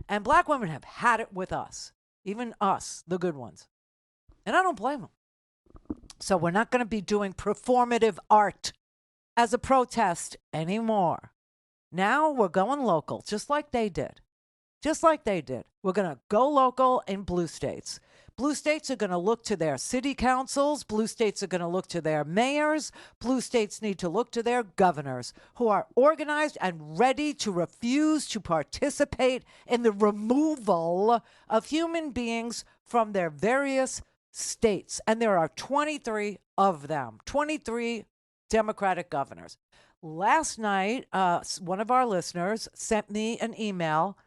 And black women have had it with us, even us, the good ones. And I don't blame them. So we're not going to be doing performative art as a protest anymore. Now we're going local, just like they did. We're going to go local in blue states. Blue states are going to look to their city councils. Blue states are going to look to their mayors. Blue states need to look to their governors who are organized and ready to refuse to participate in the removal of human beings from their various states. And there are 23 of them, 23 Democratic governors. Last night, one of our listeners sent me an email.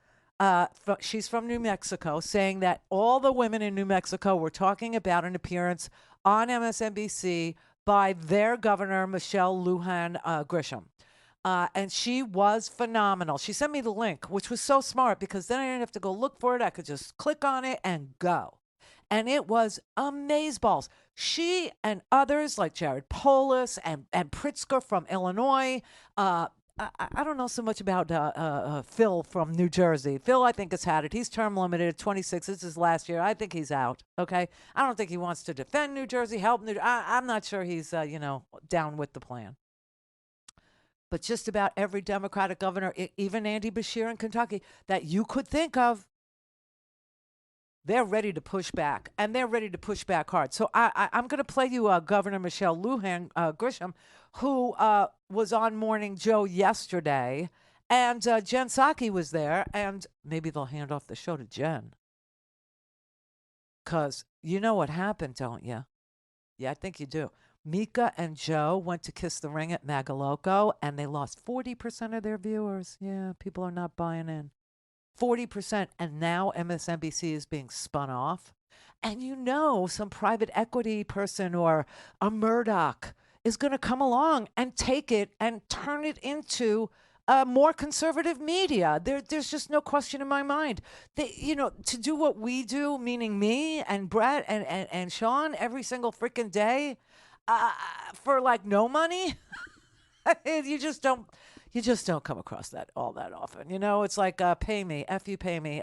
She's from New Mexico, saying that all the women in New Mexico were talking about an appearance on MSNBC by their governor, Michelle Lujan Grisham. And she was phenomenal. She sent me the link, which was so smart because then I didn't have to go look for it. I could just click on it and go. And it was amazeballs. She and others like Jared Polis and Pritzker from Illinois. I don't know so much about Phil from New Jersey. Phil, I think, has had it. He's term limited at 26. This is last year. I think he's out. Okay. I don't think he wants to defend New Jersey, help New Jersey. I'm not sure he's, down with the plan. But just about every Democratic governor, even Andy Beshear in Kentucky, that you could think of, they're ready to push back, and they're ready to push back hard. So I'm going to play you Governor Michelle Lujan Grisham, who was on Morning Joe yesterday, and Jen Psaki was there, and maybe they'll hand off the show to Jen. Because you know what happened, don't you? Yeah, I think you do. Mika and Joe went to kiss the ring at Magaloco, and they lost 40% of their viewers. Yeah, people are not buying in. 40%, and now MSNBC is being spun off. And some private equity person or a Murdoch is going to come along and take it and turn it into a more conservative media. There's just no question in my mind. To do what we do, meaning me and Brett and Sean every single freaking day for like no money, you just don't come across that all that often. It's like, pay me, F you pay me.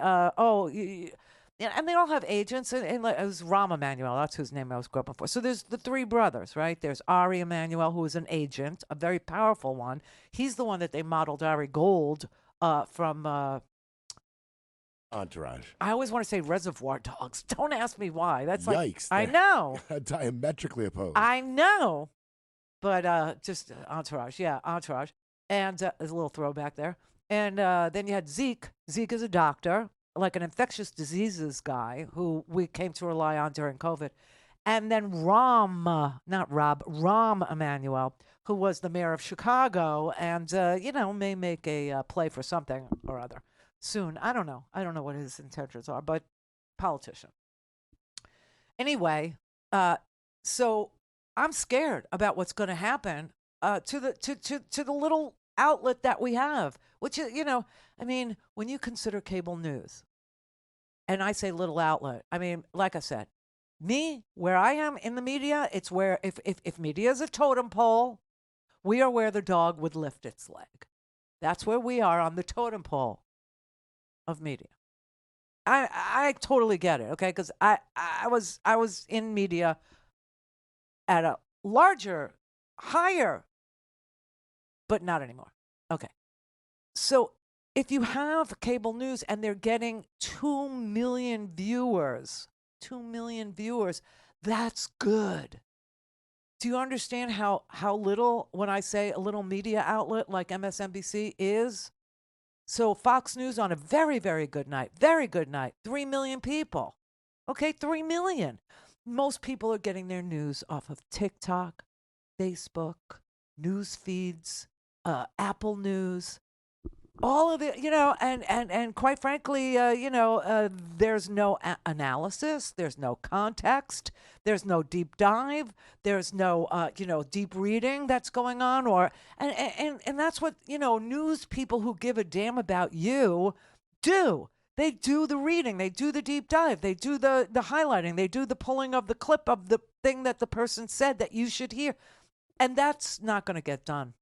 And they all have agents. And it was Rahm Emanuel. That's whose name I was groping for. So there's the three brothers, right? There's Ari Emanuel, who is an agent, a very powerful one. He's the one that they modeled Ari Gold from Entourage. I always want to say Reservoir Dogs. Don't ask me why. That's Yikes. I know. Diametrically opposed. I know. But just Entourage. Yeah, Entourage. And there's a little throwback there. And then you had Zeke. Zeke is a doctor, like an infectious diseases guy who we came to rely on during COVID. And then Rahm Emanuel, who was the mayor of Chicago and, may make a play for something or other soon. I don't know. I don't know what his intentions are, but politician. Anyway, so I'm scared about what's going to happen to the little outlet that we have, which is, when you consider cable news, and I say little outlet, like I said, where I am in the media, it's where if media is a totem pole, we are where the dog would lift its leg. That's where we are on the totem pole of media. I totally get it, okay? Because I was in media at a larger, higher, but not anymore. Okay. So if you have cable news and they're getting 2 million viewers, that's good. Do you understand how little, when I say a little media outlet like MSNBC is? So Fox News on a very, very good night, 3 million people. Okay, 3 million. Most people are getting their news off of TikTok, Facebook, news feeds, Apple News, all of it, and quite frankly, there's no analysis, there's no context, there's no deep dive, there's no, deep reading that's going on, and that's what, news people who give a damn about you do. They do the reading, they do the deep dive, they do the highlighting, they do the pulling of the clip of the thing that the person said that you should hear, and that's not going to get done.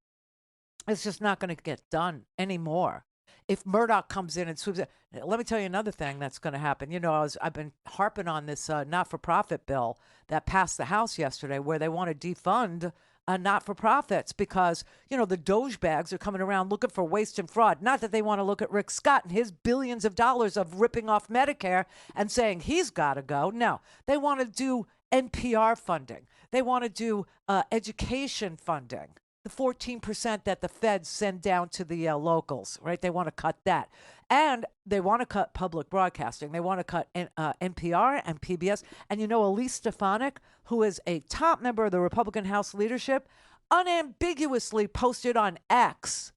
It's just not going to get done anymore. If Murdoch comes in and swoops it, let me tell you another thing that's going to happen. I've been harping on this not-for-profit bill that passed the House yesterday, where they want to defund not-for-profits because, the Doge bags are coming around looking for waste and fraud. Not that they want to look at Rick Scott and his billions of dollars of ripping off Medicare and saying he's got to go. No, they want to do NPR funding. They want to do education funding. The 14% that the feds send down to the locals, right? They want to cut that. And they want to cut public broadcasting. They want to cut NPR and PBS. And Elise Stefanik, who is a top member of the Republican House leadership, unambiguously posted on X,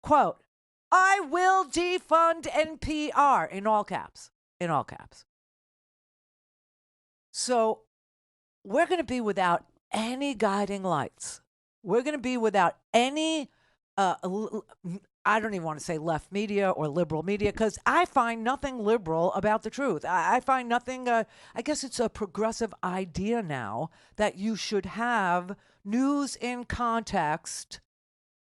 quote, "I will defund NPR," in all caps, in all caps. So we're going to be without any guiding lights. We're going to be without any, I don't even want to say left media or liberal media, because I find nothing liberal about the truth. I find nothing, I guess it's a progressive idea now that you should have news in context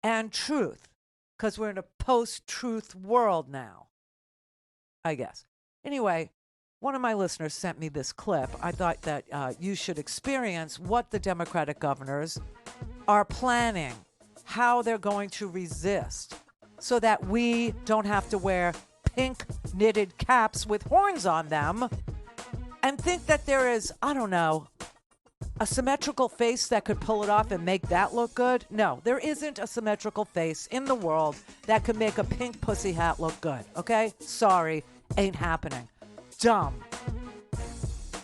and truth, because we're in a post-truth world now, I guess. Anyway, one of my listeners sent me this clip. I thought that you should experience what the Democratic governors are planning, how they're going to resist, so that we don't have to wear pink knitted caps with horns on them and think that there is, I don't know, a symmetrical face that could pull it off and make that look good. No, there isn't a symmetrical face in the world that could make a pink pussy hat look good, okay? Sorry, ain't happening. Dumb.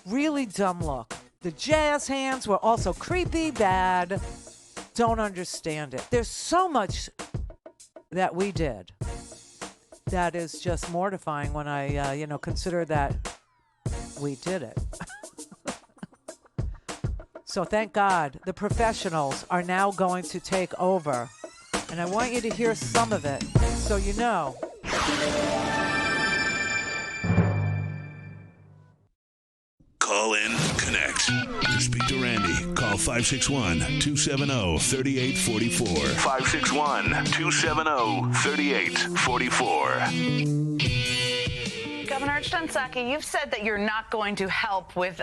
Really dumb look. The jazz hands were also creepy, bad. Don't understand it. There's so much that we did that is just mortifying when I, consider that we did it. So thank God the professionals are now going to take over. And I want you to hear some of it so you know. Call in, connect. To speak to Randi, call 561-270-3844. 561-270-3844. Governor Psaki, you've said that you're not going to help with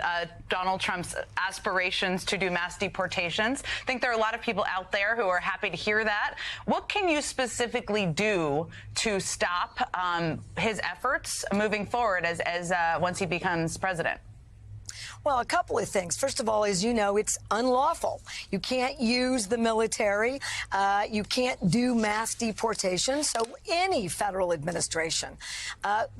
Donald Trump's aspirations to do mass deportations. I think there are a lot of people out there who are happy to hear that. What can you specifically do to stop his efforts moving forward as once he becomes president? Well, a couple of things. First of all, as you know, it's unlawful. You can't use the military. You can't do mass deportation. So any federal administration,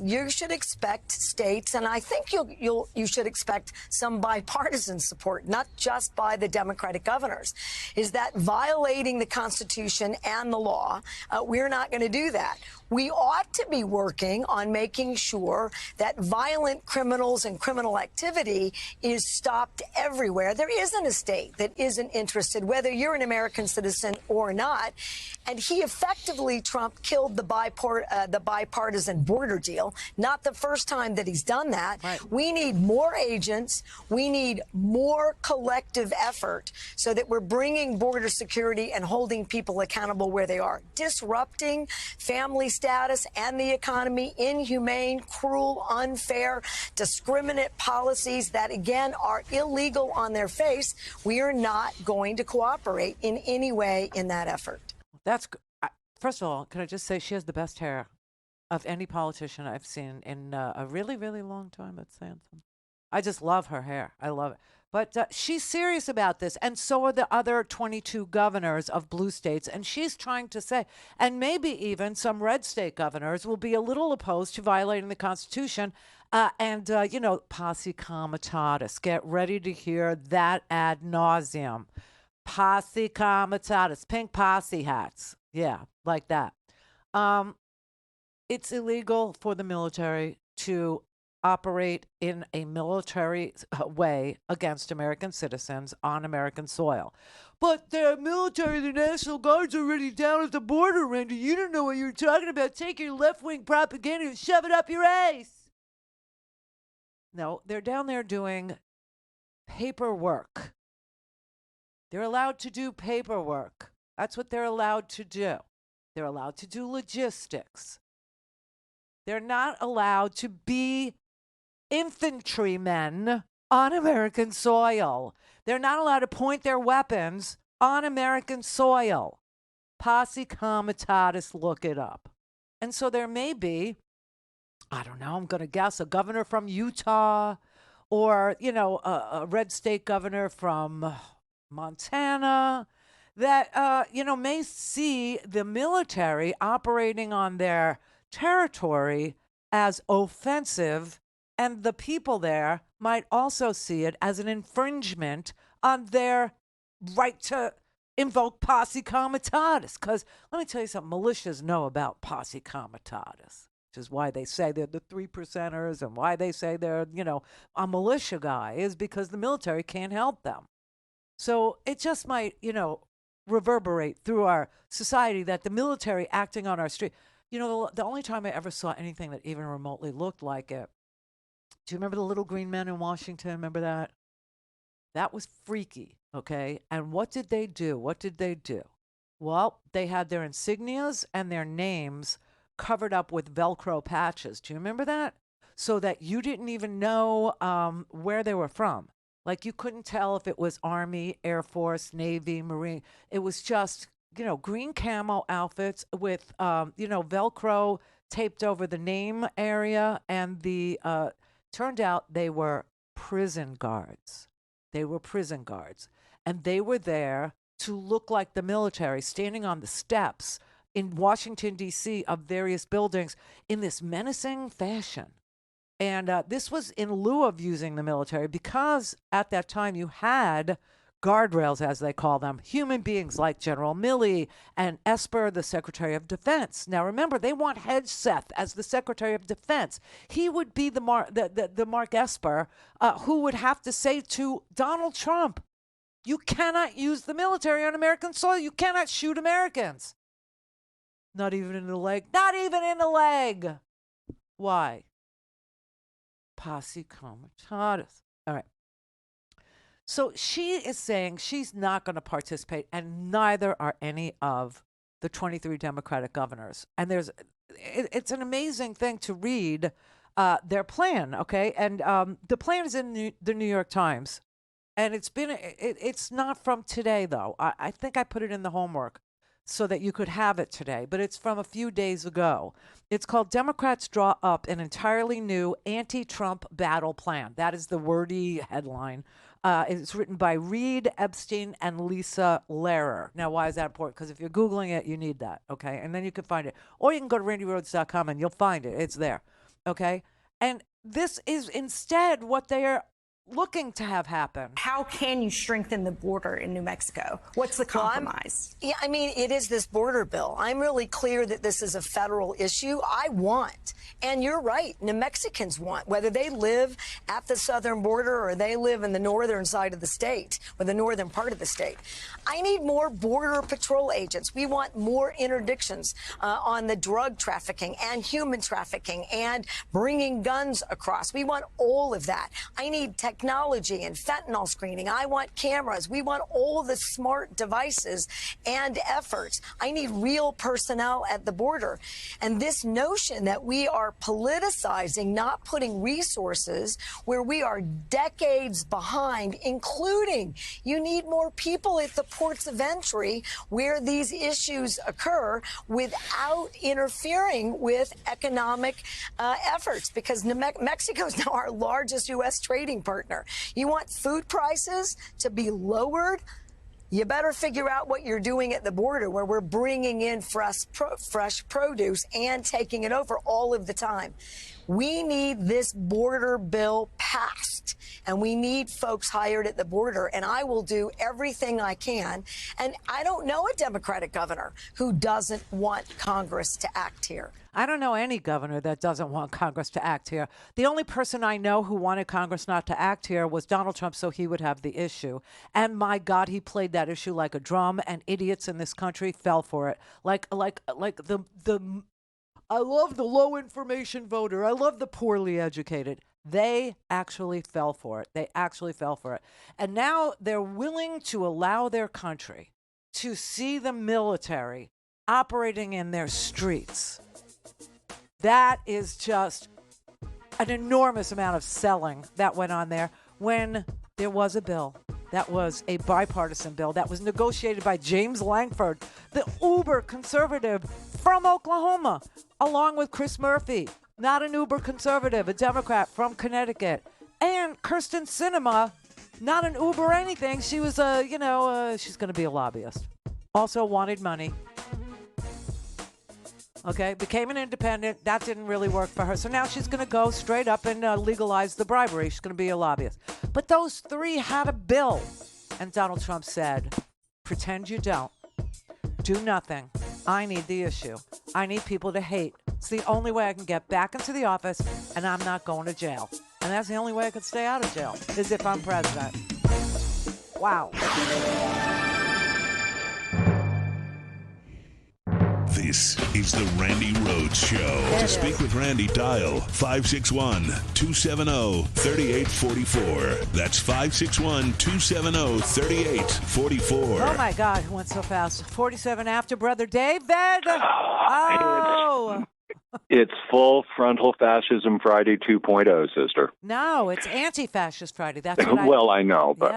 you should expect states, and I think you should expect some bipartisan support, not just by the Democratic governors, is that violating the Constitution and the law. We're not going to do that. We ought to be working on making sure that violent criminals and criminal activity is stopped everywhere. There isn't a state that isn't interested, whether you're an American citizen or not. And he effectively, Trump, killed the bipartisan border deal. Not the first time that he's done that. Right. We need more agents. We need more collective effort so that we're bringing border security and holding people accountable where they are. Disrupting family status and the economy, inhumane, cruel, unfair, discriminate policies that, again, are illegal on their face. We are not going to cooperate in any way in that effort. That's first of all, can I just say she has the best hair of any politician I've seen in a really, really long time. That's saying something. I just love her hair. I love it. But she's serious about this, and so are the other 22 governors of blue states. And she's trying to say, and maybe even some red state governors will be a little opposed to violating the Constitution. Posse Comitatus. Get ready to hear that ad nauseum. Posse Comitatus. Pink posse hats. Yeah, like that. It's illegal for the military to operate in a military way against American citizens on American soil. But the military, the National Guard's already down at the border, Randi. You don't know what you're talking about. Take your left-wing propaganda and shove it up your ass. No, they're down there doing paperwork. They're allowed to do paperwork. That's what they're allowed to do. They're allowed to do logistics. They're not allowed to be infantrymen on American soil. They're not allowed to point their weapons on American soil. Posse Comitatus, look it up. And so there may be, I don't know, I'm going to guess a governor from Utah or, a red state governor from Montana that, may see the military operating on their territory as offensive, and the people there might also see it as an infringement on their right to invoke Posse Comitatus. Because let me tell you something, militias know about Posse Comitatus, which is why they say they're the 3%ers and why they say they're, a militia guy, is because the military can't help them. So it just might, reverberate through our society that the military acting on our street. The only time I ever saw anything that even remotely looked like it, do you remember the little green men in Washington? Remember that? That was freaky, okay? And what did they do? Well, they had their insignias and their names covered up with Velcro patches. Do you remember that? So that you didn't even know where they were from. Like, you couldn't tell if it was Army, Air Force, Navy, Marine. It was just, green camo outfits with, Velcro taped over the name area. And turned out they were prison guards. And they were there to look like the military, standing on the steps in Washington, D.C. of various buildings in this menacing fashion. And this was in lieu of using the military, because at that time you had guardrails, as they call them, human beings like General Milley and Esper, the Secretary of Defense. Now, remember, they want Hegseth as the Secretary of Defense. He would be the Mark Esper who would have to say to Donald Trump, you cannot use the military on American soil. You cannot shoot Americans. Not even in the leg. Not even in the leg. Why? Posse Comitatus. All right. So she is saying she's not going to participate, and neither are any of the 23 Democratic governors. And it's an amazing thing to read their plan, okay? And the plan is in the New York Times, and it's not from today, though. I think I put it in the homework so that you could have it today, but it's from a few days ago. It's called Democrats Draw Up an Entirely New Anti-Trump Battle Plan. That is the wordy headline. It's written by Reed Epstein and Lisa Lehrer. Now, why is that important? Because if you're Googling it, you need that, okay? And then you can find it. Or you can go to randyrhodes.com and you'll find it. It's there, okay? And this is instead what they are looking to have happen. How can you strengthen the border in New Mexico? What's the compromise? It is this border bill. I'm really clear that this is a federal issue. I want, and you're right, New Mexicans want, whether they live at the southern border or they live in the northern side of the state, or the northern part of the state. I need more border patrol agents. We want more interdictions on the drug trafficking and human trafficking and bringing guns across. We want all of that. I need technology and fentanyl screening. I want cameras. We want all the smart devices and efforts. I need real personnel at the border. And this notion that we are politicizing, not putting resources where we are decades behind, including you need more people at the ports of entry where these issues occur without interfering with economic efforts, because Mexico is now our largest U.S. trading partner. You want food prices to be lowered? You better figure out what you're doing at the border, where we're bringing in fresh produce and taking it over all of the time. We need this border bill passed, and we need folks hired at the border, and I will do everything I can. And I don't know a Democratic governor who doesn't want Congress to act here. I don't know any governor that doesn't want Congress to act here. The only person I know who wanted Congress not to act here was Donald Trump, so he would have the issue. And my God, he played that issue like a drum, and idiots in this country fell for it. Like the I love the low information voter. I love the poorly educated. They actually fell for it. And now they're willing to allow their country to see the military operating in their streets. That is just an enormous amount of selling that went on there. when there was a bill that was a bipartisan bill that was negotiated by James Langford, the uber conservative from Oklahoma, along with Chris Murphy, not an uber conservative, a Democrat from Connecticut, and Kirsten Sinema, not an uber anything. She was she's going to be a lobbyist. Also wanted money. Okay, became an independent. That didn't really work for her. So now she's going to go straight up and legalize the bribery. She's going to be a lobbyist. But those three had a bill. And Donald Trump said, pretend you don't. Do nothing. I need the issue. I need people to hate. It's the only way I can get back into the office, and I'm not going to jail. And that's the only way I can stay out of jail, is if I'm president. Wow. This is the Randi Rhodes Show. To speak with Randi, dial 561-270-3844. That's 561-270-3844. Oh, my God. It went so fast. 47 after, Brother David. Oh. It's full frontal fascism Friday 2.0, sister. No, it's anti-fascist Friday. That's what well, I know, but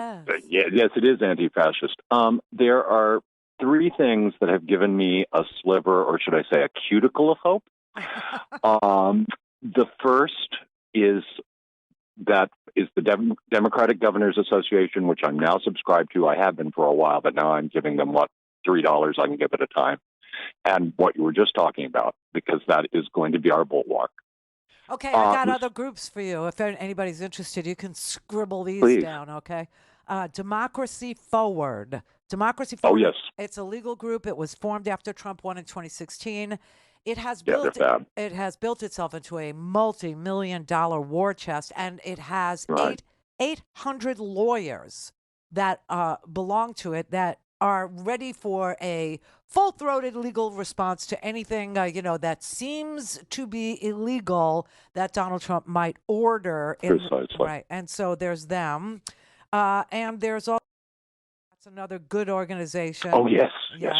yes, it is anti-fascist. There are three things that have given me a sliver, or should I say a cuticle of hope. The first is the Democratic Governors Association, which I'm now subscribed to. I have been for a while, but now I'm giving them, $3 I can give at a time. And what you were just talking about, because that is going to be our bulwark. Okay, I got other groups for you. If anybody's interested, you can scribble these down, okay? Democracy Forward. Democracy Forward. Oh, yes. It's a legal group. It was formed after Trump won in 2016. It has built itself into a multi-million-dollar war chest, and it has 800 lawyers that belong to it that are ready for a full-throated legal response to anything, that seems to be illegal that Donald Trump might order. Precisely. Right. And so there's them. And there's also, that's another good organization. Oh, yes. Yes.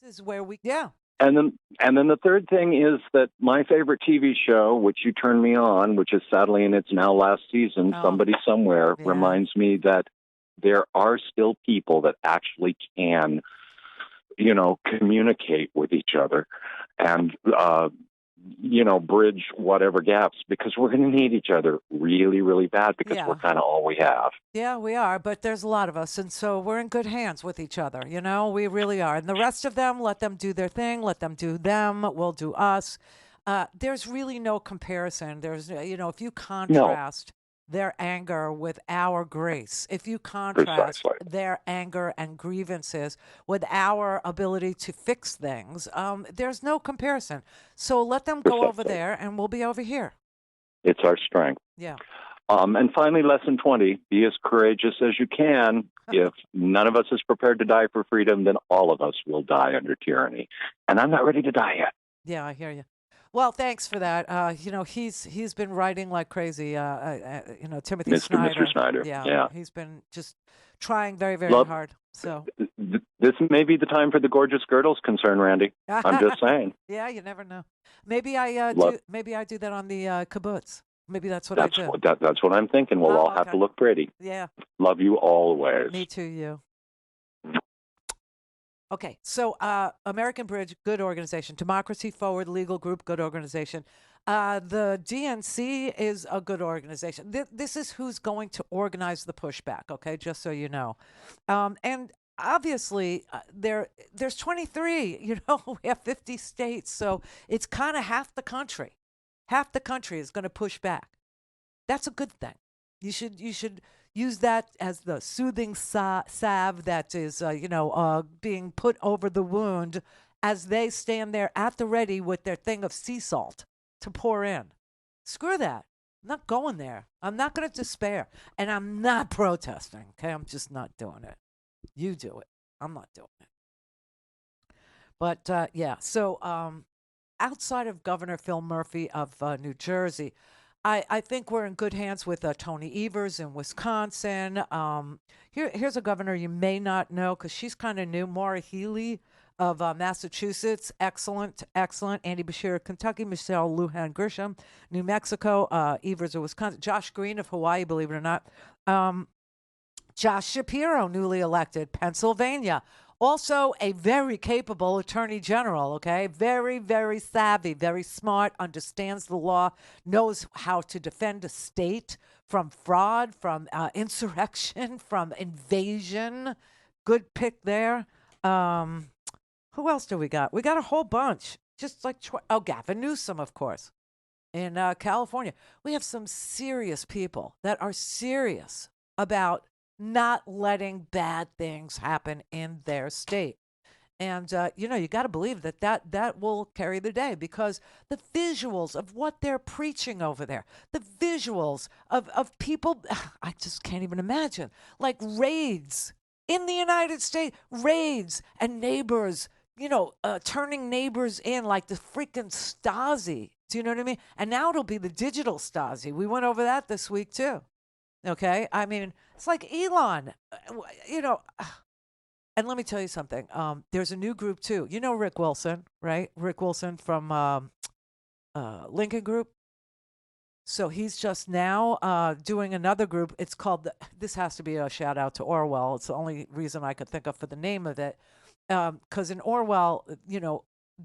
This is where And then the third thing is that my favorite TV show, which you turned me on, which is sadly in its now last season, Somebody Somewhere, reminds me that there are still people that actually can, communicate with each other and, bridge whatever gaps, because we're going to need each other really, really bad, because we're kind of all we have. Yeah, we are. But there's a lot of us. And so we're in good hands with each other. We really are. And the rest of them, let them do their thing. Let them do them. We'll do us. There's really no comparison. There's, if you contrast their anger with our grace, if you contrast their anger and grievances with our ability to fix things, there's no comparison. So let them go over there and we'll be over here. It's our strength. Yeah. And finally, lesson 20, be as courageous as you can. If none of us is prepared to die for freedom, then all of us will die under tyranny. And I'm not ready to die yet. Yeah, I hear you. Well, thanks for that. He's been writing like crazy. Timothy Snyder. Mr. Snyder. Yeah. He's been just trying very, very hard. So this may be the time for the gorgeous girdles concern, Randi. I'm just saying. Yeah, you never know. Maybe I do. Maybe I do that on the kibbutz. Maybe that's what I do. That's what I'm thinking. We'll all have to look pretty. Yeah. Love you always. Me too. You. Okay, so American Bridge, good organization. Democracy Forward Legal Group, good organization. The DNC is a good organization. This is who's going to organize the pushback, okay, just so you know. And obviously, there's 23, we have 50 states, so it's kind of half the country. Half the country is going to push back. That's a good thing. You should use that as the soothing salve that is, being put over the wound as they stand there at the ready with their thing of sea salt to pour in. Screw that. I'm not going there. I'm not going to despair. And I'm not protesting, okay? I'm just not doing it. You do it. I'm not doing it. But, so outside of Governor Phil Murphy of New Jersey, I think we're in good hands with Tony Evers in Wisconsin. Here's a governor you may not know because she's kind of new, Maura Healey of Massachusetts, excellent. Andy Beshear of Kentucky, Michelle Lujan Grisham, New Mexico, Evers of Wisconsin, Josh Green of Hawaii, believe it or not, Josh Shapiro, newly elected, Pennsylvania. Also a very capable attorney general, okay? Very, very savvy, very smart, understands the law, knows how to defend a state from fraud, from insurrection, from invasion. Good pick there. Who else do we got? We got a whole bunch. Just like, Gavin Newsom, of course, in California. We have some serious people that are serious about not letting bad things happen in their state. And, you got to believe that will carry the day, because the visuals of what they're preaching over there, the visuals of people, I just can't even imagine, like raids in the United States, raids and neighbors, turning neighbors in like the freaking Stasi. Do you know what I mean? And now it'll be the digital Stasi. We went over that this week, too. Okay? I mean, it's like Elon, and let me tell you something. There's a new group, too. You know Rick Wilson, right? Rick Wilson from Lincoln Group. So he's just now doing another group. It's called, this has to be a shout out to Orwell. It's the only reason I could think of for the name of it. Because in Orwell,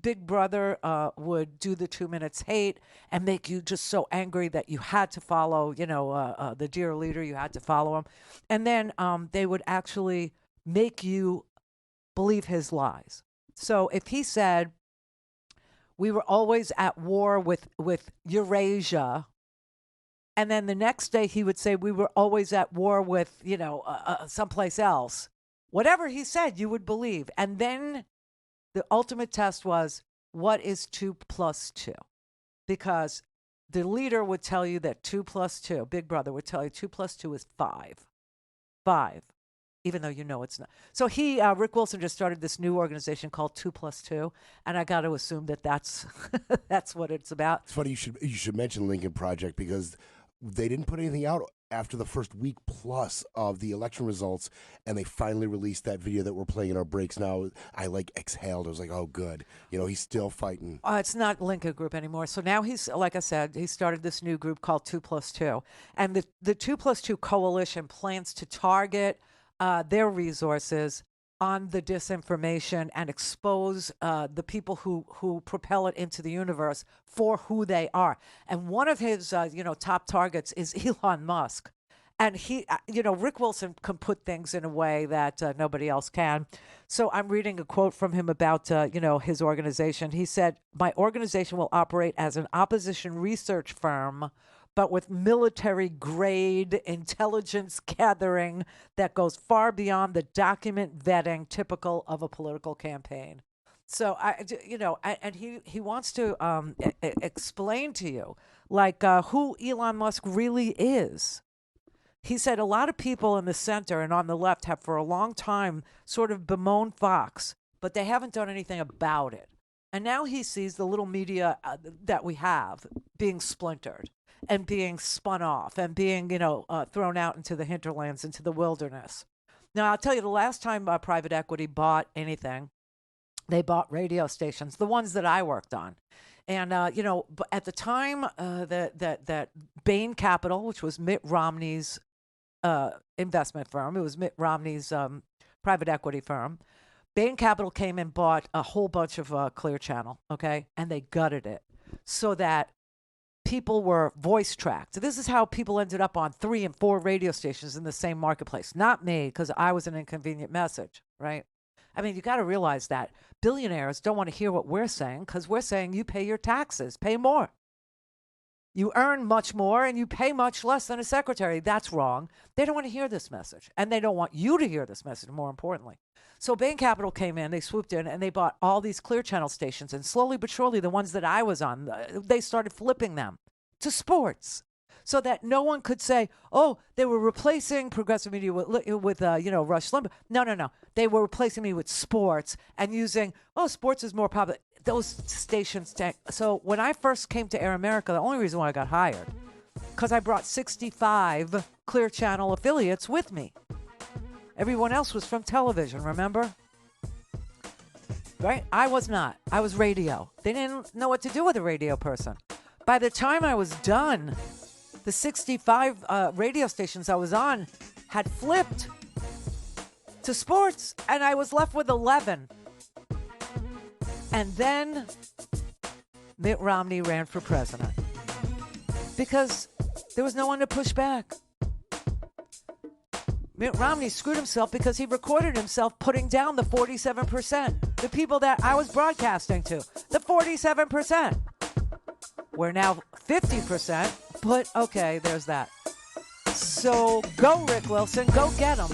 Big Brother would do the 2 minutes hate and make you just so angry that you had to follow, the dear leader, you had to follow him. And then they would actually make you believe his lies. So if he said, we were always at war with Eurasia, and then the next day he would say, we were always at war with, someplace else. Whatever he said, you would believe. And then the ultimate test was, what is 2 + 2? Because the leader would tell you that 2 + 2, Big Brother would tell you 2 + 2 is 5. 5, even though it's not. So Rick Wilson just started this new organization called 2 + 2, and I got to assume that's that's what it's about. It's funny you should mention Lincoln Project, because they didn't put anything out after the first week plus of the election results, and they finally released that video that we're playing in our breaks now. I exhaled. I was like, oh, good. He's still fighting. It's not Lincoln Group anymore. So now he's, like I said, he started this new group called 2 + 2. And the 2 + 2 coalition plans to target their resources on the disinformation and expose the people who propel it into the universe for who they are. And one of his, top targets is Elon Musk. And he, Rick Wilson can put things in a way that nobody else can. So I'm reading a quote from him about, his organization. He said, my organization will operate as an opposition research firm, but with military-grade intelligence gathering that goes far beyond the document vetting typical of a political campaign. So, and he wants to explain to you, who Elon Musk really is. He said a lot of people in the center and on the left have for a long time sort of bemoaned Fox, but they haven't done anything about it. And now he sees the little media that we have being splintered and being spun off and being, thrown out into the hinterlands, into the wilderness. Now, I'll tell you, the last time private equity bought anything, they bought radio stations, the ones that I worked on. And, at the time that Bain Capital, which was Mitt Romney's investment firm, it was Mitt Romney's private equity firm, Bain Capital came and bought a whole bunch of Clear Channel, okay? And they gutted it so that people were voice tracked. This is how people ended up on 3 and 4 radio stations in the same marketplace. Not me, because I was an inconvenient message, right? I mean, you got to realize that billionaires don't want to hear what we're saying, because we're saying you pay your taxes, pay more. You earn much more and you pay much less than a secretary. That's wrong. They don't want to hear this message, and they don't want you to hear this message, more importantly. So Bain Capital came in, they swooped in, and they bought all these Clear Channel stations, and slowly but surely, the ones that I was on, they started flipping them to sports, so that no one could say, oh, they were replacing progressive media with Rush Limbaugh. No. They were replacing me with sports and using, sports is more popular. Those stations. So when I first came to Air America, the only reason why I got hired, because I brought 65 Clear Channel affiliates with me. Everyone else was from television, remember? right? I was not. I was radio. They didn't know what to do with a radio person. By the time I was done, the 65 radio stations I was on had flipped to sports, and I was left with 11. And then Mitt Romney ran for president because there was no one to push back. Mitt Romney screwed himself because he recorded himself putting down the 47%. The people that I was broadcasting to, the 47%. We're now 50%, but okay, there's that. So go, Rick Wilson, go get him.